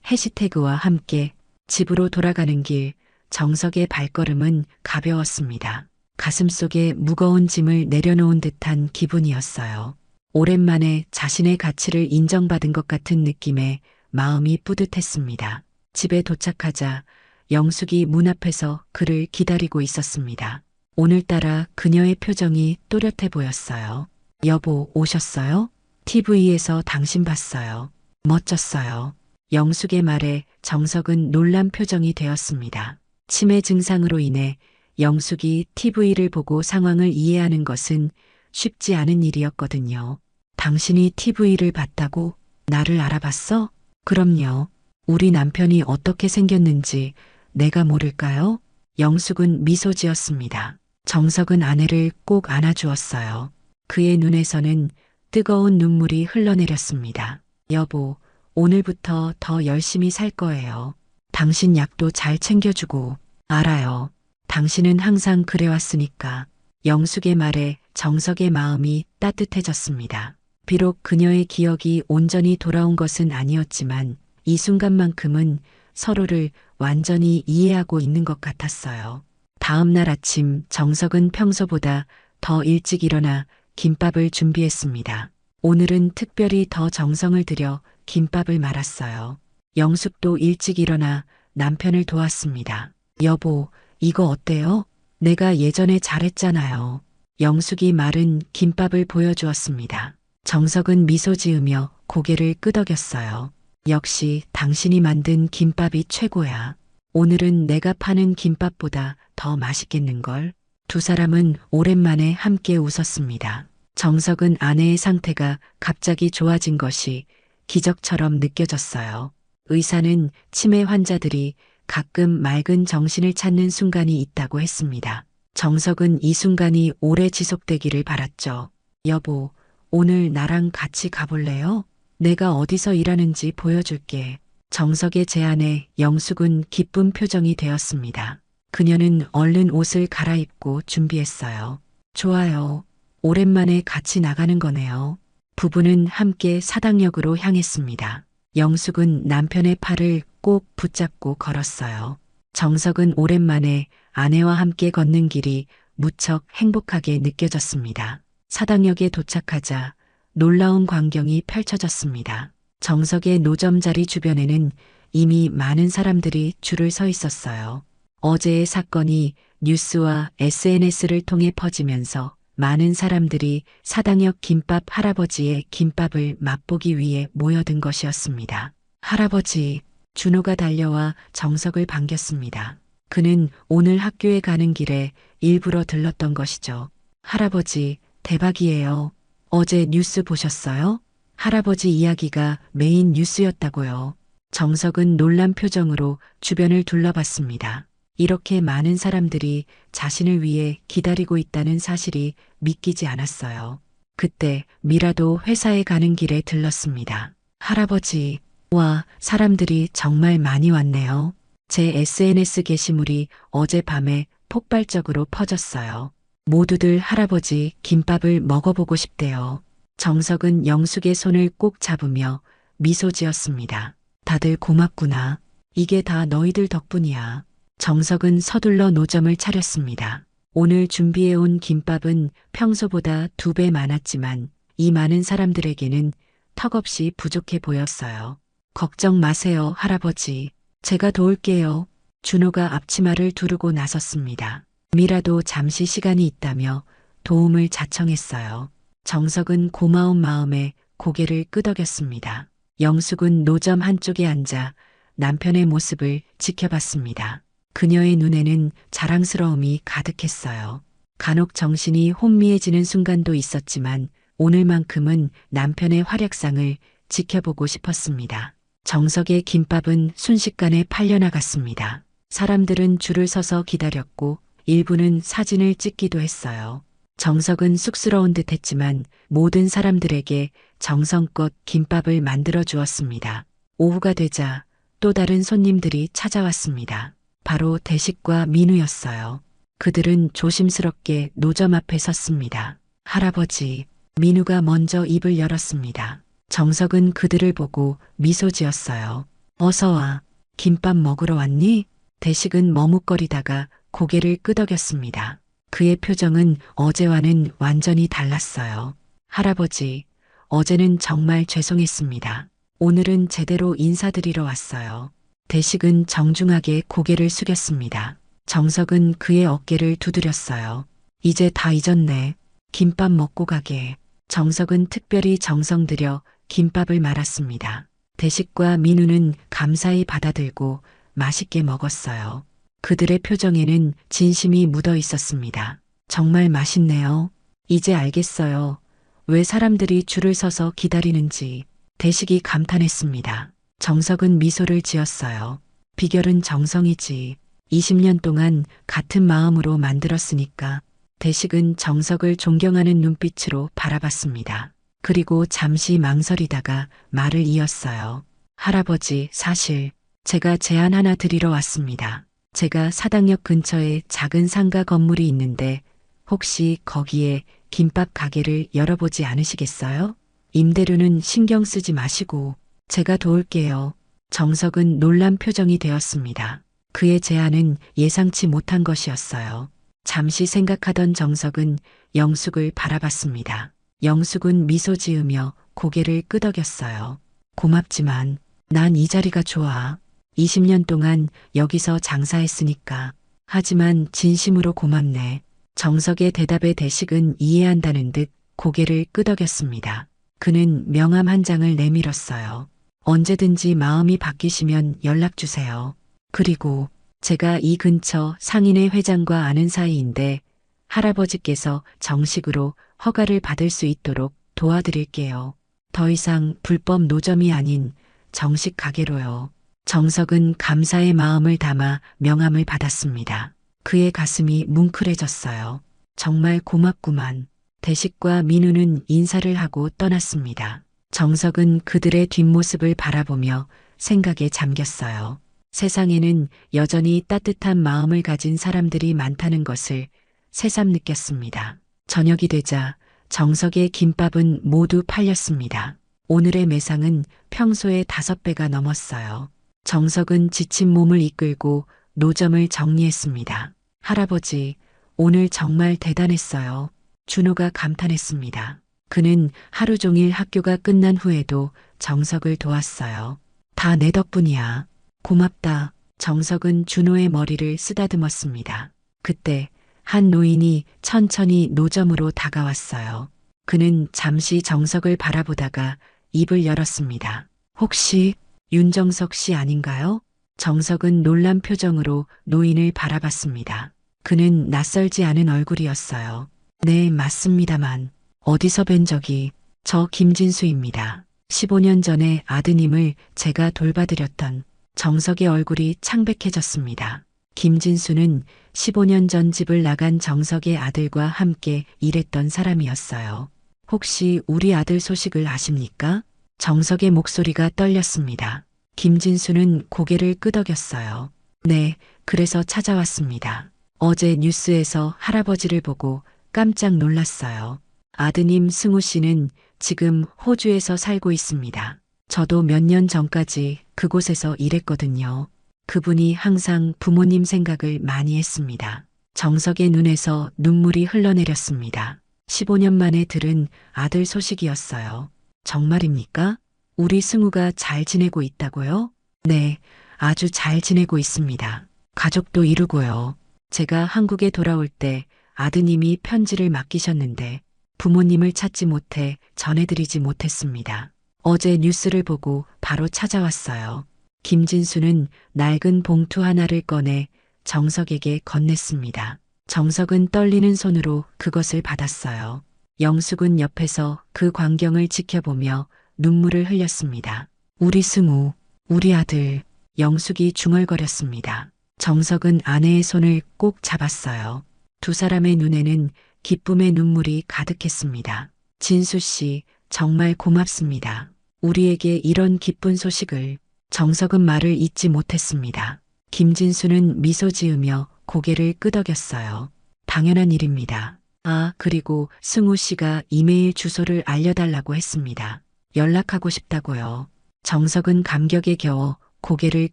해시태그와 함께 집으로 돌아가는 길, 정석의 발걸음은 가벼웠습니다. 가슴속에 무거운 짐을 내려놓은 듯한 기분이었어요. 오랜만에 자신의 가치를 인정받은 것 같은 느낌에 마음이 뿌듯했습니다. 집에 도착하자 영숙이 문 앞에서 그를 기다리고 있었습니다. 오늘따라 그녀의 표정이 또렷해 보였어요. 여보, 오셨어요? TV에서 당신 봤어요. 멋졌어요. 영숙의 말에 정석은 놀란 표정이 되었습니다. 치매 증상으로 인해 영숙이 TV를 보고 상황을 이해하는 것은 쉽지 않은 일이었거든요. 당신이 TV를 봤다고? 나를 알아봤어? 그럼요. 우리 남편이 어떻게 생겼는지 내가 모를까요? 영숙은 미소 지었습니다. 정석은 아내를 꼭 안아주었어요. 그의 눈에서는 뜨거운 눈물이 흘러내렸습니다. 여보, 오늘부터 더 열심히 살 거예요. 당신 약도 잘 챙겨주고. 알아요. 당신은 항상 그래왔으니까. 영숙의 말에 정석의 마음이 따뜻해졌습니다. 비록 그녀의 기억이 온전히 돌아온 것은 아니었지만 이 순간만큼은 서로를 완전히 이해하고 있는 것 같았어요. 다음 날 아침 정석은 평소보다 더 일찍 일어나 김밥을 준비했습니다. 오늘은 특별히 더 정성을 들여 김밥을 말았어요. 영숙도 일찍 일어나 남편을 도왔습니다. 여보, 이거 어때요? 내가 예전에 잘했잖아요. 영숙이 마른 김밥을 보여주었습니다. 정석은 미소 지으며 고개를 끄덕였어요. 역시 당신이 만든 김밥이 최고야. 오늘은 내가 파는 김밥보다 더 맛있겠는걸? 두 사람은 오랜만에 함께 웃었습니다. 정석은 아내의 상태가 갑자기 좋아진 것이 기적처럼 느껴졌어요. 의사는 치매 환자들이 가끔 맑은 정신을 찾는 순간이 있다고 했습니다. 정석은 이 순간이 오래 지속되기를 바랐죠. 여보, 오늘 나랑 같이 가볼래요? 내가 어디서 일하는지 보여줄게. 정석의 제안에 영숙은 기쁜 표정이 되었습니다. 그녀는 얼른 옷을 갈아입고 준비했어요. 좋아요. 오랜만에 같이 나가는 거네요. 부부는 함께 사당역으로 향했습니다. 영숙은 남편의 팔을 꼭 붙잡고 걸었어요. 정석은 오랜만에 아내와 함께 걷는 길이 무척 행복하게 느껴졌습니다. 사당역에 도착하자 놀라운 광경이 펼쳐졌습니다. 정석의 노점 자리 주변에는 이미 많은 사람들이 줄을 서 있었어요. 어제의 사건이 뉴스와 SNS를 통해 퍼지면서 많은 사람들이 사당역 김밥 할아버지의 김밥을 맛보기 위해 모여든 것이었습니다. 할아버지, 준호가 달려와 정석을 반겼습니다. 그는 오늘 학교에 가는 길에 일부러 들렀던 것이죠. 할아버지, 대박이에요. 어제 뉴스 보셨어요? 할아버지 이야기가 메인 뉴스였다고요. 정석은 놀란 표정으로 주변을 둘러봤습니다. 이렇게 많은 사람들이 자신을 위해 기다리고 있다는 사실이 믿기지 않았어요. 그때 미라도 회사에 가는 길에 들렀습니다. 할아버지, 와, 사람들이 정말 많이 왔네요. 제 SNS 게시물이 어젯밤에 폭발적으로 퍼졌어요. 모두들 할아버지 김밥을 먹어보고 싶대요. 정석은 영숙의 손을 꼭 잡으며 미소 지었습니다. 다들 고맙구나. 이게 다 너희들 덕분이야. 정석은 서둘러 노점을 차렸습니다. 오늘 준비해온 김밥은 평소보다 2배 많았지만 이 많은 사람들에게는 턱없이 부족해 보였어요. 걱정 마세요, 할아버지. 제가 도울게요. 준호가 앞치마를 두르고 나섰습니다. 미라도 잠시 시간이 있다며 도움을 자청했어요. 정석은 고마운 마음에 고개를 끄덕였습니다. 영숙은 노점 한쪽에 앉아 남편의 모습을 지켜봤습니다. 그녀의 눈에는 자랑스러움이 가득했어요. 간혹 정신이 혼미해지는 순간도 있었지만 오늘만큼은 남편의 활약상을 지켜보고 싶었습니다. 정석의 김밥은 순식간에 팔려나갔습니다. 사람들은 줄을 서서 기다렸고 일부는 사진을 찍기도 했어요. 정석은 쑥스러운 듯 했지만 모든 사람들에게 정성껏 김밥을 만들어 주었습니다. 오후가 되자 또 다른 손님들이 찾아왔습니다. 바로 대식과 민우였어요. 그들은 조심스럽게 노점 앞에 섰습니다. 할아버지, 민우가 먼저 입을 열었습니다. 정석은 그들을 보고 미소 지었어요. 어서 와. 김밥 먹으러 왔니? 대식은 머뭇거리다가 고개를 끄덕였습니다. 그의 표정은 어제와는 완전히 달랐어요. 할아버지, 어제는 정말 죄송했습니다. 오늘은 제대로 인사드리러 왔어요. 대식은 정중하게 고개를 숙였습니다. 정석은 그의 어깨를 두드렸어요. 이제 다 잊었네. 김밥 먹고 가게. 정석은 특별히 정성 들여 김밥을 말았습니다. 대식과 민우는 감사히 받아들고 맛있게 먹었어요. 그들의 표정에는 진심이 묻어 있었습니다. 정말 맛있네요. 이제 알겠어요. 왜 사람들이 줄을 서서 기다리는지. 대식이 감탄했습니다. 정석은 미소를 지었어요. 비결은 정성이지. 20년 동안 같은 마음으로 만들었으니까. 대식은 정석을 존경하는 눈빛으로 바라봤습니다. 그리고 잠시 망설이다가 말을 이었어요. 할아버지, 사실 제가 제안 하나 드리러 왔습니다. 제가 사당역 근처에 작은 상가 건물이 있는데 혹시 거기에 김밥 가게를 열어보지 않으시겠어요? 임대료는 신경 쓰지 마시고 제가 도울게요. 정석은 놀란 표정이 되었습니다. 그의 제안은 예상치 못한 것이었어요. 잠시 생각하던 정석은 영숙을 바라봤습니다. 영숙은 미소 지으며 고개를 끄덕였어요. 고맙지만 난 이 자리가 좋아. 20년 동안 여기서 장사했으니까. 하지만 진심으로 고맙네. 정석의 대답에 대식은 이해한다는 듯 고개를 끄덕였습니다. 그는 명함 한 장을 내밀었어요. 언제든지 마음이 바뀌시면 연락 주세요. 그리고 제가 이 근처 상인회 회장과 아는 사이인데 할아버지께서 정식으로 허가를 받을 수 있도록 도와드릴게요. 더 이상 불법 노점이 아닌 정식 가게로요. 정석은 감사의 마음을 담아 명함을 받았습니다. 그의 가슴이 뭉클해졌어요. 정말 고맙구만. 대식과 민우는 인사를 하고 떠났습니다. 정석은 그들의 뒷모습을 바라보며 생각에 잠겼어요. 세상에는 여전히 따뜻한 마음을 가진 사람들이 많다는 것을 새삼 느꼈습니다. 저녁이 되자 정석의 김밥은 모두 팔렸습니다. 오늘의 매상은 평소의 5배가 넘었어요. 정석은 지친 몸을 이끌고 노점을 정리했습니다. 할아버지, 오늘 정말 대단했어요. 준호가 감탄했습니다. 그는 하루 종일 학교가 끝난 후에도 정석을 도왔어요. 다 내 덕분이야. 고맙다. 정석은 준호의 머리를 쓰다듬었습니다. 그때 한 노인이 천천히 노점으로 다가왔어요. 그는 잠시 정석을 바라보다가 입을 열었습니다. 혹시 윤정석 씨 아닌가요? 정석은 놀란 표정으로 노인을 바라봤습니다. 그는 낯설지 않은 얼굴이었어요. 네, 맞습니다만 어디서 뵌 적이. 저 김진수입니다. 15년 전에 아드님을 제가 돌봐드렸던. 정석의 얼굴이 창백해졌습니다. 김진수는 15년 전 집을 나간 정석의 아들과 함께 일했던 사람이었어요. 혹시 우리 아들 소식을 아십니까? 정석의 목소리가 떨렸습니다. 김진수는 고개를 끄덕였어요. 네, 그래서 찾아왔습니다. 어제 뉴스에서 할아버지를 보고 깜짝 놀랐어요. 아드님 승우 씨는 지금 호주에서 살고 있습니다. 저도 몇 년 전까지 그곳에서 일했거든요. 그분이 항상 부모님 생각을 많이 했습니다. 정석의 눈에서 눈물이 흘러내렸습니다. 15년 만에 들은 아들 소식이었어요. 정말입니까? 우리 승우가 잘 지내고 있다고요? 네, 아주 잘 지내고 있습니다. 가족도 이루고요. 제가 한국에 돌아올 때 아드님이 편지를 맡기셨는데 부모님을 찾지 못해 전해드리지 못했습니다. 어제 뉴스를 보고 바로 찾아왔어요. 김진수는 낡은 봉투 하나를 꺼내 정석에게 건넸습니다. 정석은 떨리는 손으로 그것을 받았어요. 영숙은 옆에서 그 광경을 지켜보며 눈물을 흘렸습니다. 우리 승우, 우리 아들. 영숙이 중얼거렸습니다. 정석은 아내의 손을 꼭 잡았어요. 두 사람의 눈에는 기쁨의 눈물이 가득했습니다. 진수 씨, 정말 고맙습니다. 우리에게 이런 기쁜 소식을. 정석은 말을 잇지 못했습니다. 김진수는 미소 지으며 고개를 끄덕였어요. 당연한 일입니다. 아, 그리고 승우 씨가 이메일 주소를 알려달라고 했습니다. 연락하고 싶다고요. 정석은 감격에 겨워 고개를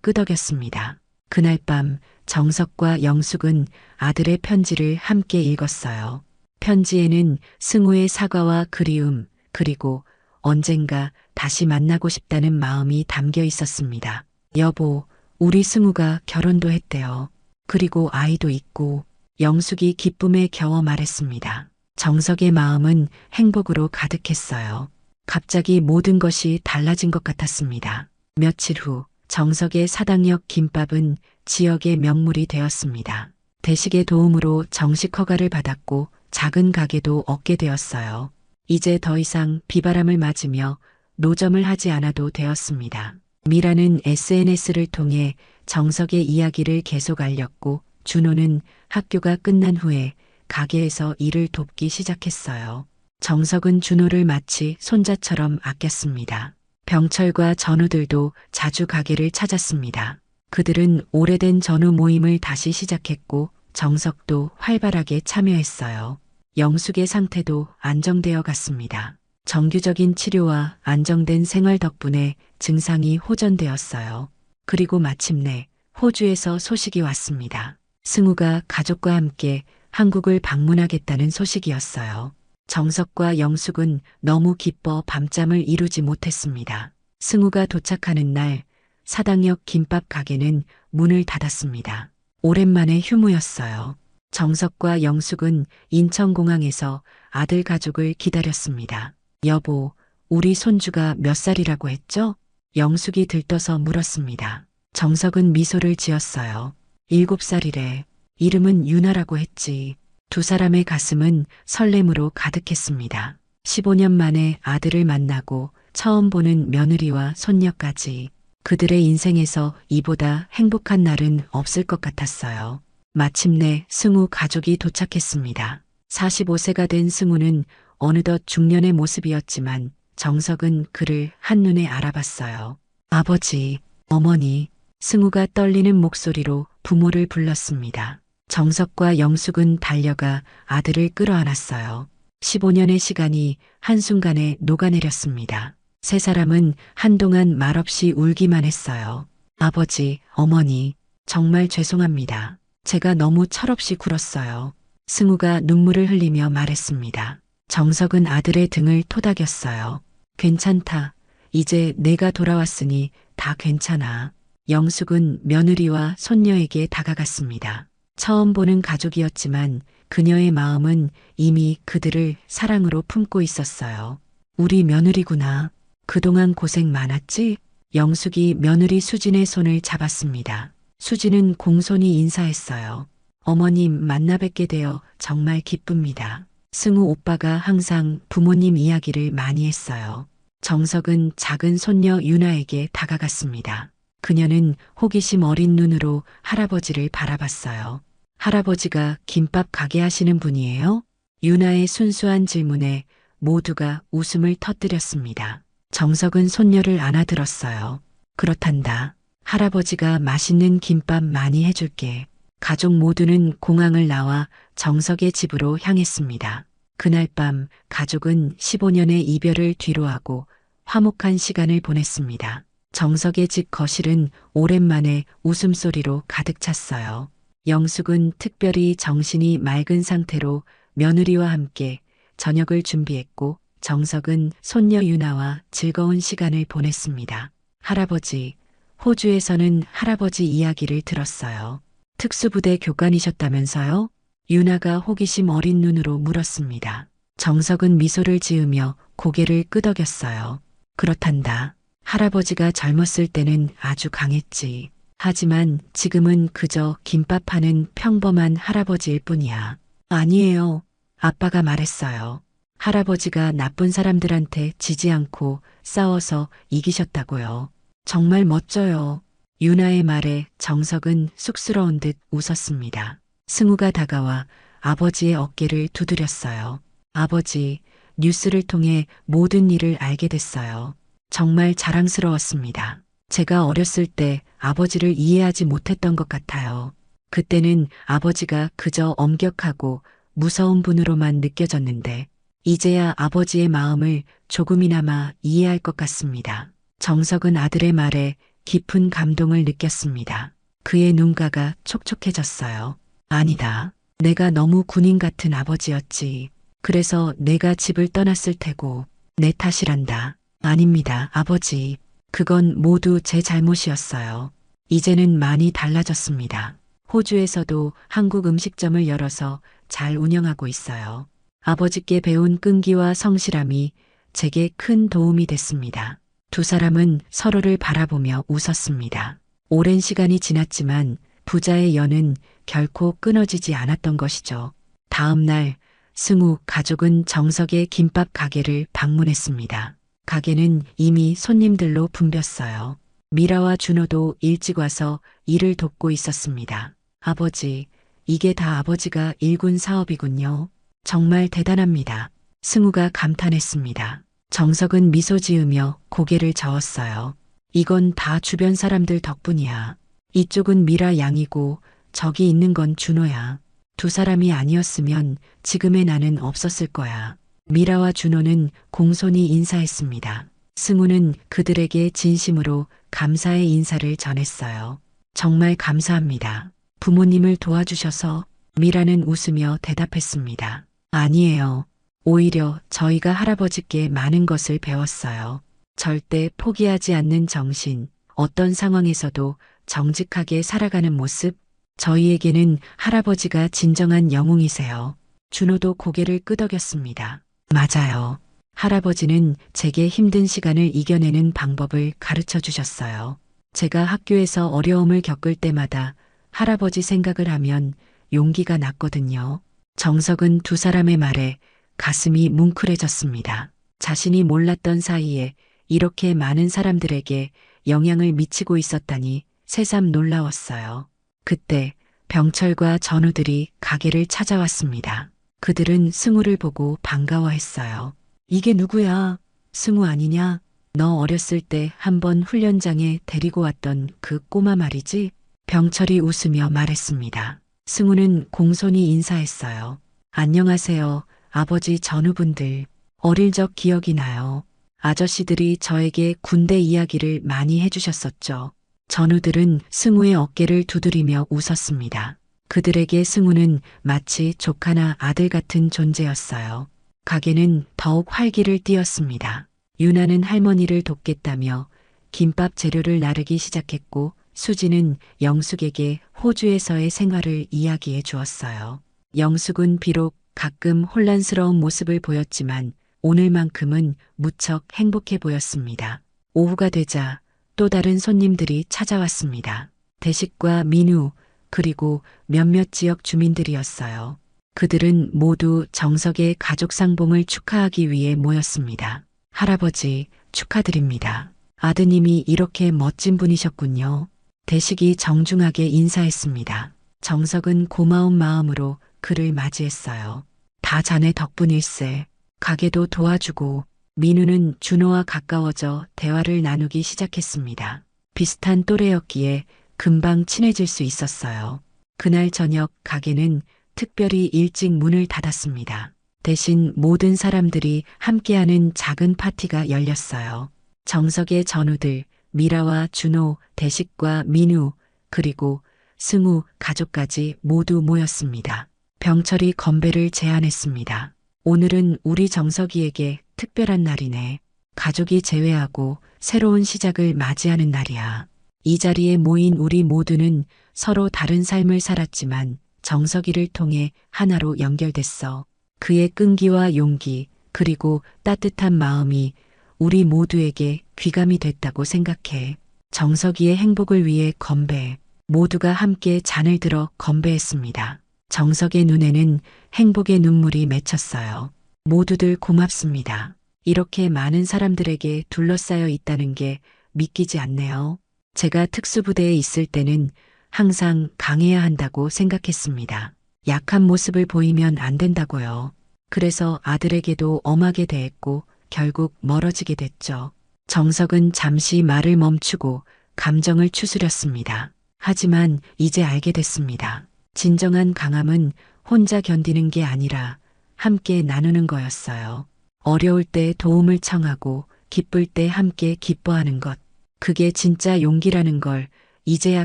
끄덕였습니다. 그날 밤 정석과 영숙은 아들의 편지를 함께 읽었어요. 편지에는 승우의 사과와 그리움, 그리고 언젠가 다시 만나고 싶다는 마음이 담겨 있었습니다. 여보, 우리 승우가 결혼도 했대요. 그리고 아이도 있고. 영숙이 기쁨에 겨워 말했습니다. 정석의 마음은 행복으로 가득했어요. 갑자기 모든 것이 달라진 것 같았습니다. 며칠 후 정석의 사당역 김밥은 지역의 명물이 되었습니다. 대식의 도움으로 정식 허가를 받았고 작은 가게도 얻게 되었어요. 이제 더 이상 비바람을 맞으며 노점을 하지 않아도 되었습니다. 미라는 SNS를 통해 정석의 이야기를 계속 알렸고 준호는 학교가 끝난 후에 가게에서 일을 돕기 시작했어요. 정석은 준호를 마치 손자처럼 아꼈습니다. 병철과 전우들도 자주 가게를 찾았습니다. 그들은 오래된 전우 모임을 다시 시작했고 정석도 활발하게 참여했어요. 영숙의 상태도 안정되어 갔습니다. 정규적인 치료와 안정된 생활 덕분에 증상이 호전되었어요. 그리고 마침내 호주에서 소식이 왔습니다. 승우가 가족과 함께 한국을 방문하겠다는 소식이었어요. 정석과 영숙은 너무 기뻐 밤잠을 이루지 못했습니다. 승우가 도착하는 날 사당역 김밥 가게는 문을 닫았습니다. 오랜만에 휴무였어요. 정석과 영숙은 인천공항에서 아들 가족을 기다렸습니다. 여보, 우리 손주가 몇 살이라고 했죠? 영숙이 들떠서 물었습니다. 정석은 미소를 지었어요. 7살이래. 이름은 유나라고 했지. 두 사람의 가슴은 설렘으로 가득했습니다. 15년 만에 아들을 만나고 처음 보는 며느리와 손녀까지. 그들의 인생에서 이보다 행복한 날은 없을 것 같았어요. 마침내 승우 가족이 도착했습니다. 45세가 된 승우는 어느덧 중년의 모습이었지만 정석은 그를 한눈에 알아봤어요. 아버지, 어머니. 승우가 떨리는 목소리로 부모를 불렀습니다. 정석과 영숙은 달려가 아들을 끌어안았어요. 15년의 시간이 한순간에 녹아내렸습니다. 세 사람은 한동안 말없이 울기만 했어요. 아버지, 어머니, 정말 죄송합니다. 제가 너무 철없이 굴었어요. 승우가 눈물을 흘리며 말했습니다. 정석은 아들의 등을 토닥였어요. 괜찮다. 이제 내가 돌아왔으니 다 괜찮아. 영숙은 며느리와 손녀에게 다가갔습니다. 처음 보는 가족이었지만 그녀의 마음은 이미 그들을 사랑으로 품고 있었어요. 우리 며느리구나. 그동안 고생 많았지? 영숙이 며느리 수진의 손을 잡았습니다. 수진은 공손히 인사했어요. 어머님 만나 뵙게 되어 정말 기쁩니다. 승우 오빠가 항상 부모님 이야기를 많이 했어요. 정석은 작은 손녀 유나에게 다가갔습니다. 그녀는 호기심 어린 눈으로 할아버지를 바라봤어요. 할아버지가 김밥 가게 하시는 분이에요? 유나의 순수한 질문에 모두가 웃음을 터뜨렸습니다. 정석은 손녀를 안아들었어요. 그렇단다. 할아버지가 맛있는 김밥 많이 해줄게. 가족 모두는 공항을 나와 정석의 집으로 향했습니다. 그날 밤 가족은 15년의 이별을 뒤로하고 화목한 시간을 보냈습니다. 정석의 집 거실은 오랜만에 웃음소리로 가득 찼어요. 영숙은 특별히 정신이 맑은 상태로 며느리와 함께 저녁을 준비했고 정석은 손녀 유나와 즐거운 시간을 보냈습니다. 할아버지, 호주에서는 할아버지 이야기를 들었어요. 특수부대 교관이셨다면서요? 유나가 호기심 어린 눈으로 물었습니다. 정석은 미소를 지으며 고개를 끄덕였어요. 그렇단다. 할아버지가 젊었을 때는 아주 강했지. 하지만 지금은 그저 김밥 파는 평범한 할아버지일 뿐이야. 아니에요. 아빠가 말했어요. 할아버지가 나쁜 사람들한테 지지 않고 싸워서 이기셨다고요. 정말 멋져요. 유나의 말에 정석은 쑥스러운 듯 웃었습니다. 승우가 다가와 아버지의 어깨를 두드렸어요. 아버지, 뉴스를 통해 모든 일을 알게 됐어요. 정말 자랑스러웠습니다. 제가 어렸을 때 아버지를 이해하지 못했던 것 같아요. 그때는 아버지가 그저 엄격하고 무서운 분으로만 느껴졌는데, 이제야 아버지의 마음을 조금이나마 이해할 것 같습니다. 정석은 아들의 말에 깊은 감동을 느꼈습니다. 그의 눈가가 촉촉해졌어요. 아니다. 내가 너무 군인 같은 아버지였지. 그래서 내가 집을 떠났을 테고, 내 탓이란다. 아닙니다, 아버지. 그건 모두 제 잘못이었어요. 이제는 많이 달라졌습니다. 호주에서도 한국 음식점을 열어서 잘 운영하고 있어요. 아버지께 배운 끈기와 성실함이 제게 큰 도움이 됐습니다. 두 사람은 서로를 바라보며 웃었습니다. 오랜 시간이 지났지만 부자의 연은 결코 끊어지지 않았던 것이죠. 다음 날 승우 가족은 정석의 김밥 가게를 방문했습니다. 가게는 이미 손님들로 붐볐어요. 미라와 준호도 일찍 와서 일을 돕고 있었습니다. 아버지, 이게 다 아버지가 일군 사업이군요. 정말 대단합니다. 승우가 감탄했습니다. 정석은 미소 지으며 고개를 저었어요. 이건 다 주변 사람들 덕분이야. 이쪽은 미라 양이고 저기 있는 건 준호야. 두 사람이 아니었으면 지금의 나는 없었을 거야. 미라와 준호는 공손히 인사했습니다. 승우는 그들에게 진심으로 감사의 인사를 전했어요. 정말 감사합니다. 부모님을 도와주셔서. 미라는 웃으며 대답했습니다. 아니에요. 오히려 저희가 할아버지께 많은 것을 배웠어요. 절대 포기하지 않는 정신, 어떤 상황에서도 정직하게 살아가는 모습, 저희에게는 할아버지가 진정한 영웅이세요. 준호도 고개를 끄덕였습니다. 맞아요. 할아버지는 제게 힘든 시간을 이겨내는 방법을 가르쳐 주셨어요. 제가 학교에서 어려움을 겪을 때마다 할아버지 생각을 하면 용기가 났거든요. 정석은 두 사람의 말에 가슴이 뭉클해졌습니다. 자신이 몰랐던 사이에 이렇게 많은 사람들에게 영향을 미치고 있었다니 새삼 놀라웠어요. 그때 병철과 전우들이 가게를 찾아왔습니다. 그들은 승우를 보고 반가워했어요. 이게 누구야? 승우 아니냐? 너 어렸을 때 한번 훈련장에 데리고 왔던 그 꼬마 말이지? 병철이 웃으며 말했습니다. 승우는 공손히 인사했어요. 안녕하세요, 아버지 전우분들. 어릴 적 기억이 나요. 아저씨들이 저에게 군대 이야기를 많이 해주셨었죠. 전우들은 승우의 어깨를 두드리며 웃었습니다. 그들에게 승우는 마치 조카나 아들 같은 존재였어요. 가게는 더욱 활기를 띠었습니다. 유나는 할머니를 돕겠다며 김밥 재료를 나르기 시작했고, 수지는 영숙에게 호주에서의 생활을 이야기해 주었어요. 영숙은 비록 가끔 혼란스러운 모습을 보였지만 오늘만큼은 무척 행복해 보였습니다. 오후가 되자 또 다른 손님들이 찾아왔습니다. 대식과 민우, 그리고 몇몇 지역 주민들이었어요. 그들은 모두 정석의 가족 상봉을 축하하기 위해 모였습니다. 할아버지, 축하드립니다. 아드님이 이렇게 멋진 분이셨군요. 대식이 정중하게 인사했습니다. 정석은 고마운 마음으로 그를 맞이했어요. 다 자네 덕분일세. 가게도 도와주고. 민우는 준호와 가까워져 대화를 나누기 시작했습니다. 비슷한 또래였기에 금방 친해질 수 있었어요. 그날 저녁 가게는 특별히 일찍 문을 닫았습니다. 대신 모든 사람들이 함께하는 작은 파티가 열렸어요. 정석의 전우들, 미라와 준호, 대식과 민우, 그리고 승우 가족까지 모두 모였습니다. 병철이 건배를 제안했습니다. 오늘은 우리 정석이에게 특별한 날이네. 가족이 재회하고 새로운 시작을 맞이하는 날이야. 이 자리에 모인 우리 모두는 서로 다른 삶을 살았지만 정석이를 통해 하나로 연결됐어. 그의 끈기와 용기, 그리고 따뜻한 마음이 우리 모두에게 귀감이 됐다고 생각해. 정석이의 행복을 위해 건배. 모두가 함께 잔을 들어 건배했습니다. 정석의 눈에는 행복의 눈물이 맺혔어요. 모두들 고맙습니다. 이렇게 많은 사람들에게 둘러싸여 있다는 게 믿기지 않네요. 제가 특수부대에 있을 때는 항상 강해야 한다고 생각했습니다. 약한 모습을 보이면 안 된다고요. 그래서 아들에게도 엄하게 대했고 결국 멀어지게 됐죠. 정석은 잠시 말을 멈추고 감정을 추스렸습니다. 하지만 이제 알게 됐습니다. 진정한 강함은 혼자 견디는 게 아니라 함께 나누는 거였어요. 어려울 때 도움을 청하고 기쁠 때 함께 기뻐하는 것. 그게 진짜 용기라는 걸 이제야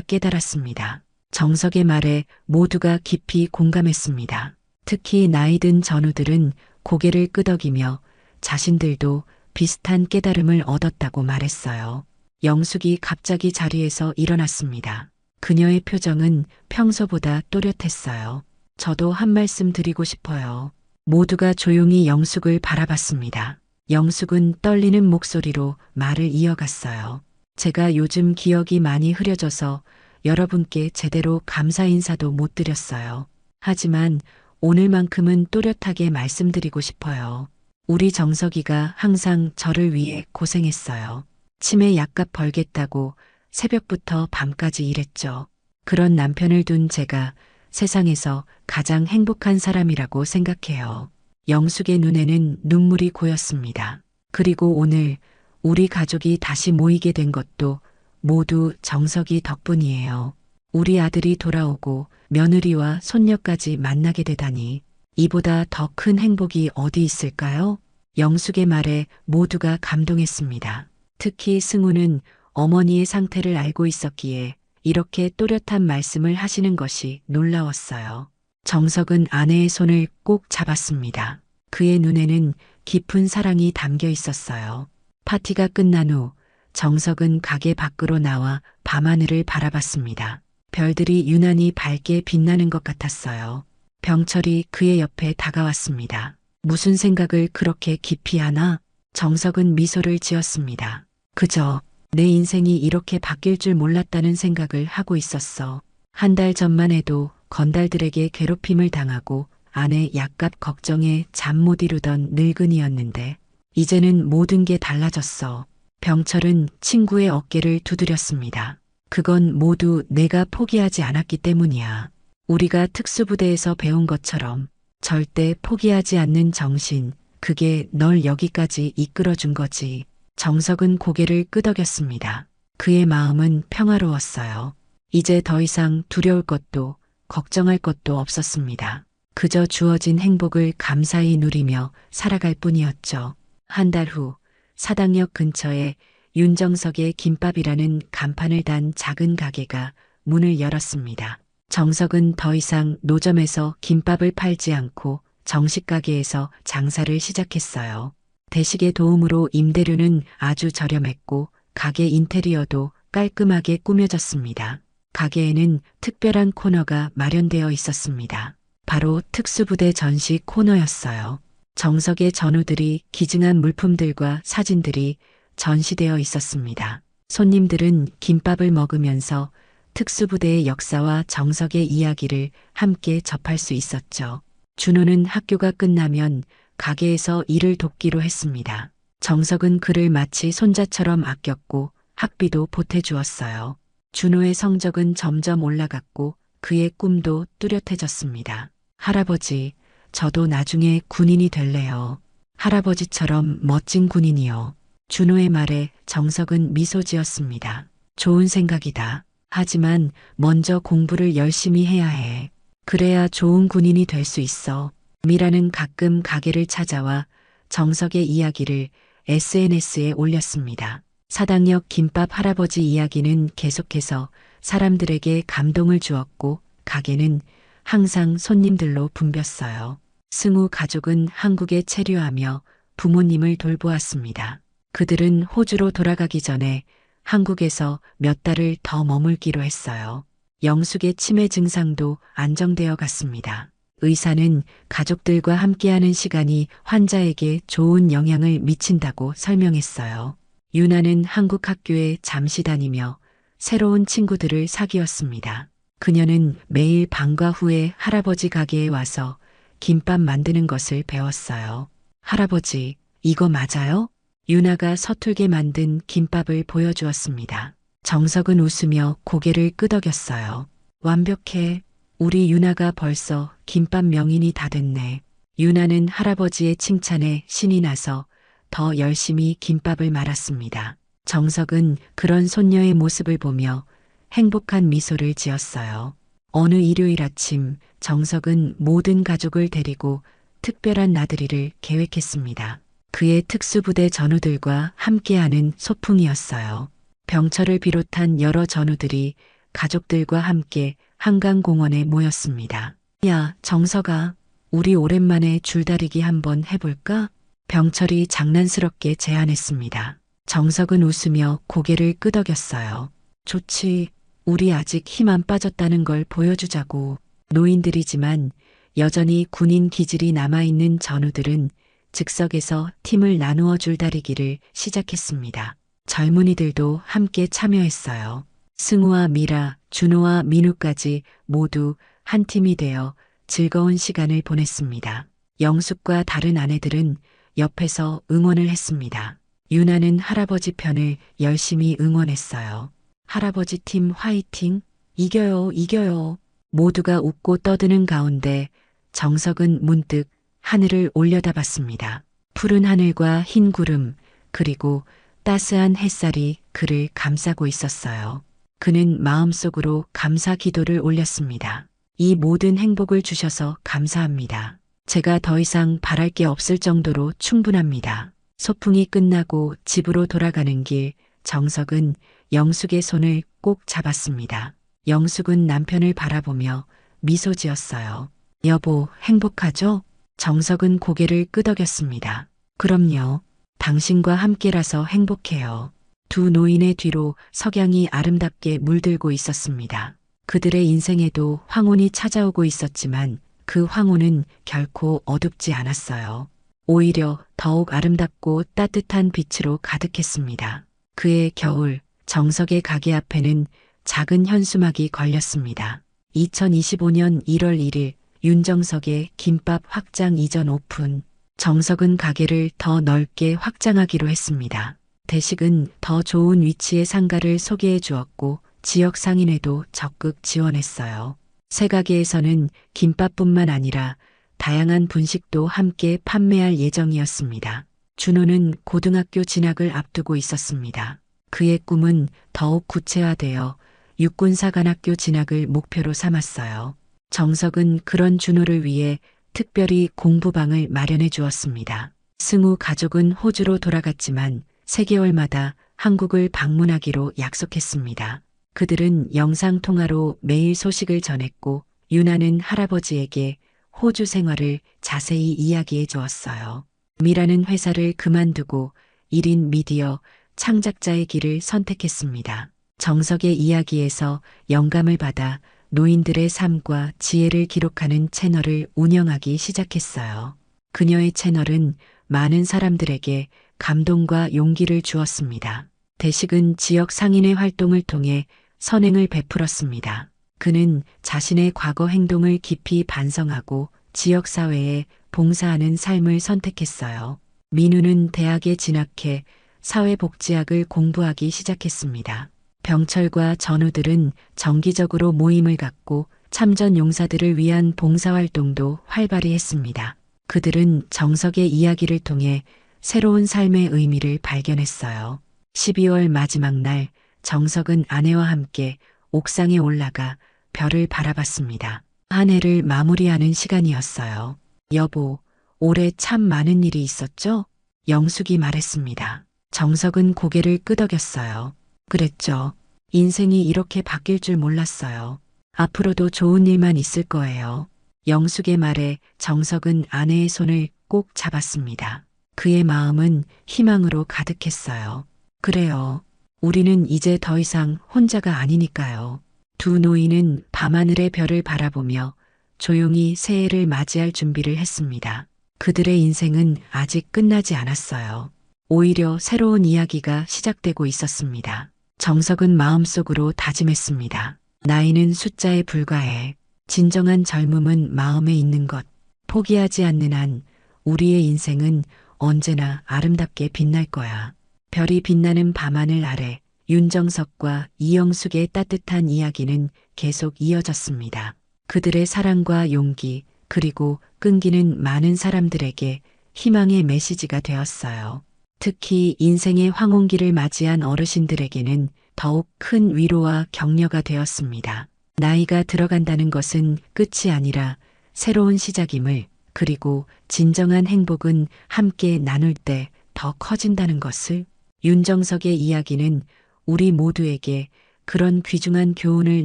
깨달았습니다. 정석의 말에 모두가 깊이 공감했습니다. 특히 나이 든 전우들은 고개를 끄덕이며 자신들도 비슷한 깨달음을 얻었다고 말했어요. 영숙이 갑자기 자리에서 일어났습니다. 그녀의 표정은 평소보다 또렷했어요. 저도 한 말씀 드리고 싶어요. 모두가 조용히 영숙을 바라봤습니다. 영숙은 떨리는 목소리로 말을 이어갔어요. 제가 요즘 기억이 많이 흐려져서 여러분께 제대로 감사 인사도 못 드렸어요. 하지만 오늘만큼은 또렷하게 말씀드리고 싶어요. 우리 정석이가 항상 저를 위해 고생했어요. 치매 약값 벌겠다고 새벽부터 밤까지 일했죠. 그런 남편을 둔 제가 세상에서 가장 행복한 사람이라고 생각해요. 영숙의 눈에는 눈물이 고였습니다. 그리고 오늘 우리 가족이 다시 모이게 된 것도 모두 정석이 덕분이에요. 우리 아들이 돌아오고 며느리와 손녀까지 만나게 되다니 이보다 더 큰 행복이 어디 있을까요? 영숙의 말에 모두가 감동했습니다. 특히 승우는 어머니의 상태를 알고 있었기에 이렇게 또렷한 말씀을 하시는 것이 놀라웠어요. 정석은 아내의 손을 꼭 잡았습니다. 그의 눈에는 깊은 사랑이 담겨 있었어요. 파티가 끝난 후 정석은 가게 밖으로 나와 밤하늘을 바라봤습니다. 별들이 유난히 밝게 빛나는 것 같았어요. 병철이 그의 옆에 다가왔습니다. 무슨 생각을 그렇게 깊이 하나? 정석은 미소를 지었습니다. 그저 내 인생이 이렇게 바뀔 줄 몰랐다는 생각을 하고 있었어. 한 달 전만 해도 건달들에게 괴롭힘을 당하고 아내 약값 걱정에 잠 못 이루던 늙은이였는데 이제는 모든 게 달라졌어. 병철은 친구의 어깨를 두드렸습니다. 그건 모두 내가 포기하지 않았기 때문이야. 우리가 특수부대에서 배운 것처럼 절대 포기하지 않는 정신, 그게 널 여기까지 이끌어준 거지. 정석은 고개를 끄덕였습니다. 그의 마음은 평화로웠어요. 이제 더 이상 두려울 것도 걱정할 것도 없었습니다. 그저 주어진 행복을 감사히 누리며 살아갈 뿐이었죠. 한 달 후 사당역 근처에 윤정석의 김밥이라는 간판을 단 작은 가게가 문을 열었습니다. 정석은 더 이상 노점에서 김밥을 팔지 않고 정식 가게에서 장사를 시작했어요. 대식의 도움으로 임대료는 아주 저렴했고 가게 인테리어도 깔끔하게 꾸며졌습니다. 가게에는 특별한 코너가 마련되어 있었습니다. 바로 특수부대 전시 코너였어요. 정석의 전우들이 기증한 물품들과 사진들이 전시되어 있었습니다. 손님들은 김밥을 먹으면서 특수부대의 역사와 정석의 이야기를 함께 접할 수 있었죠. 준호는 학교가 끝나면 가게에서 일을 돕기로 했습니다. 정석은 그를 마치 손자처럼 아꼈고 학비도 보태주었어요. 준호의 성적은 점점 올라갔고 그의 꿈도 뚜렷해졌습니다. 할아버지, 저도 나중에 군인이 될래요. 할아버지처럼 멋진 군인이요. 준호의 말에 정석은 미소 지었습니다. 좋은 생각이다. 하지만 먼저 공부를 열심히 해야 해. 그래야 좋은 군인이 될 수 있어. 미라는 가끔 가게를 찾아와 정석의 이야기를 SNS에 올렸습니다. 사당역 김밥 할아버지 이야기는 계속해서 사람들에게 감동을 주었고 가게는 항상 손님들로 붐볐어요. 승우 가족은 한국에 체류하며 부모님을 돌보았습니다. 그들은 호주로 돌아가기 전에 한국에서 몇 달을 더 머물기로 했어요. 영숙의 치매 증상도 안정되어 갔습니다. 의사는 가족들과 함께하는 시간이 환자에게 좋은 영향을 미친다고 설명했어요. 유나는 한국 학교에 잠시 다니며 새로운 친구들을 사귀었습니다. 그녀는 매일 방과 후에 할아버지 가게에 와서 김밥 만드는 것을 배웠어요. 할아버지, 이거 맞아요? 유나가 서툴게 만든 김밥을 보여주었습니다. 정석은 웃으며 고개를 끄덕였어요. 완벽해. 우리 유나가 벌써 김밥 명인이 다 됐네. 유나는 할아버지의 칭찬에 신이 나서 더 열심히 김밥을 말았습니다. 정석은 그런 손녀의 모습을 보며 행복한 미소를 지었어요. 어느 일요일 아침 정석은 모든 가족을 데리고 특별한 나들이를 계획했습니다. 그의 특수부대 전우들과 함께하는 소풍이었어요. 병철을 비롯한 여러 전우들이 가족들과 함께 한강공원에 모였습니다. 야, 정석아, 우리 오랜만에 줄다리기 한번 해볼까? 병철이 장난스럽게 제안했습니다. 정석은 웃으며 고개를 끄덕였어요. 좋지. 우리 아직 힘 안 빠졌다는 걸 보여주자고. 노인들이지만 여전히 군인 기질이 남아있는 전우들은 즉석에서 팀을 나누어 줄다리기를 시작했습니다. 젊은이들도 함께 참여했어요. 승우와 미라, 준호와 민우까지 모두 한 팀이 되어 즐거운 시간을 보냈습니다. 영숙과 다른 아내들은 옆에서 응원을 했습니다. 유나는 할아버지 편을 열심히 응원했어요. 할아버지 팀 화이팅! 이겨요, 이겨요. 모두가 웃고 떠드는 가운데 정석은 문득 하늘을 올려다봤습니다. 푸른 하늘과 흰 구름, 그리고 따스한 햇살이 그를 감싸고 있었어요. 그는 마음속으로 감사 기도를 올렸습니다. 이 모든 행복을 주셔서 감사합니다. 제가 더 이상 바랄 게 없을 정도로 충분합니다. 소풍이 끝나고 집으로 돌아가는 길, 정석은 영숙의 손을 꼭 잡았습니다. 영숙은 남편을 바라보며 미소 지었어요. 여보, 행복하죠? 정석은 고개를 끄덕였습니다. 그럼요. 당신과 함께라서 행복해요. 두 노인의 뒤로 석양이 아름답게 물들고 있었습니다. 그들의 인생에도 황혼이 찾아오고 있었지만 그 황혼은 결코 어둡지 않았어요. 오히려 더욱 아름답고 따뜻한 빛으로 가득했습니다. 그의 겨울, 정석의 가게 앞에는 작은 현수막이 걸렸습니다. 2025년 1월 1일 윤정석의 김밥 확장 이전 오픈. 정석은 가게를 더 넓게 확장하기로 했습니다. 대식은 더 좋은 위치의 상가를 소개해 주었고 지역 상인회도 적극 지원했어요. 새 가게에서는 김밥뿐만 아니라 다양한 분식도 함께 판매할 예정이었습니다. 준호는 고등학교 진학을 앞두고 있었습니다. 그의 꿈은 더욱 구체화되어 육군사관학교 진학을 목표로 삼았어요. 정석은 그런 준호를 위해 특별히 공부방을 마련해 주었습니다. 승우 가족은 호주로 돌아갔지만 3개월마다 한국을 방문하기로 약속했습니다. 그들은 영상통화로 매일 소식을 전했고 유나는 할아버지에게 호주 생활을 자세히 이야기해 주었어요. 미라는 회사를 그만두고 1인 미디어 창작자의 길을 선택했습니다. 정석의 이야기에서 영감을 받아 노인들의 삶과 지혜를 기록하는 채널을 운영하기 시작했어요. 그녀의 채널은 많은 사람들에게 감동과 용기를 주었습니다. 대식은 지역 상인의 활동을 통해 선행을 베풀었습니다. 그는 자신의 과거 행동을 깊이 반성하고 지역사회에 봉사하는 삶을 선택했어요. 민우는 대학에 진학해 사회복지학을 공부하기 시작했습니다. 병철과 전우들은 정기적으로 모임을 갖고 참전 용사들을 위한 봉사활동도 활발히 했습니다. 그들은 정석의 이야기를 통해 새로운 삶의 의미를 발견했어요. 12월 마지막 날 정석은 아내와 함께 옥상에 올라가 별을 바라봤습니다. 한 해를 마무리하는 시간이었어요. 여보, 올해 참 많은 일이 있었죠? 영숙이 말했습니다. 정석은 고개를 끄덕였어요. 그랬죠. 인생이 이렇게 바뀔 줄 몰랐어요. 앞으로도 좋은 일만 있을 거예요. 영숙의 말에 정석은 아내의 손을 꼭 잡았습니다. 그의 마음은 희망으로 가득했어요. 그래요. 우리는 이제 더 이상 혼자가 아니니까요. 두 노인은 밤하늘의 별을 바라보며 조용히 새해를 맞이할 준비를 했습니다. 그들의 인생은 아직 끝나지 않았어요. 오히려 새로운 이야기가 시작되고 있었습니다. 정석은 마음속으로 다짐했습니다. 나이는 숫자에 불과해. 진정한 젊음은 마음에 있는 것. 포기하지 않는 한 우리의 인생은 언제나 아름답게 빛날 거야. 별이 빛나는 밤하늘 아래 윤정석과 이영숙의 따뜻한 이야기는 계속 이어졌습니다. 그들의 사랑과 용기, 그리고 끈기는 많은 사람들에게 희망의 메시지가 되었어요. 특히 인생의 황혼기를 맞이한 어르신들에게는 더욱 큰 위로와 격려가 되었습니다. 나이가 들어간다는 것은 끝이 아니라 새로운 시작임을, 그리고 진정한 행복은 함께 나눌 때 더 커진다는 것을. 윤정석의 이야기는 우리 모두에게 그런 귀중한 교훈을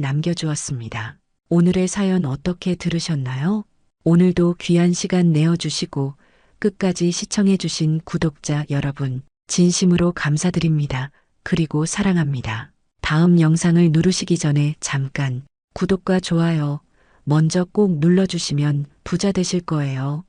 남겨주었습니다. 오늘의 사연 어떻게 들으셨나요? 오늘도 귀한 시간 내어주시고 끝까지 시청해주신 구독자 여러분, 진심으로 감사드립니다. 그리고 사랑합니다. 다음 영상을 누르시기 전에 잠깐 구독과 좋아요 먼저 꼭 눌러주시면 부자 되실 거예요.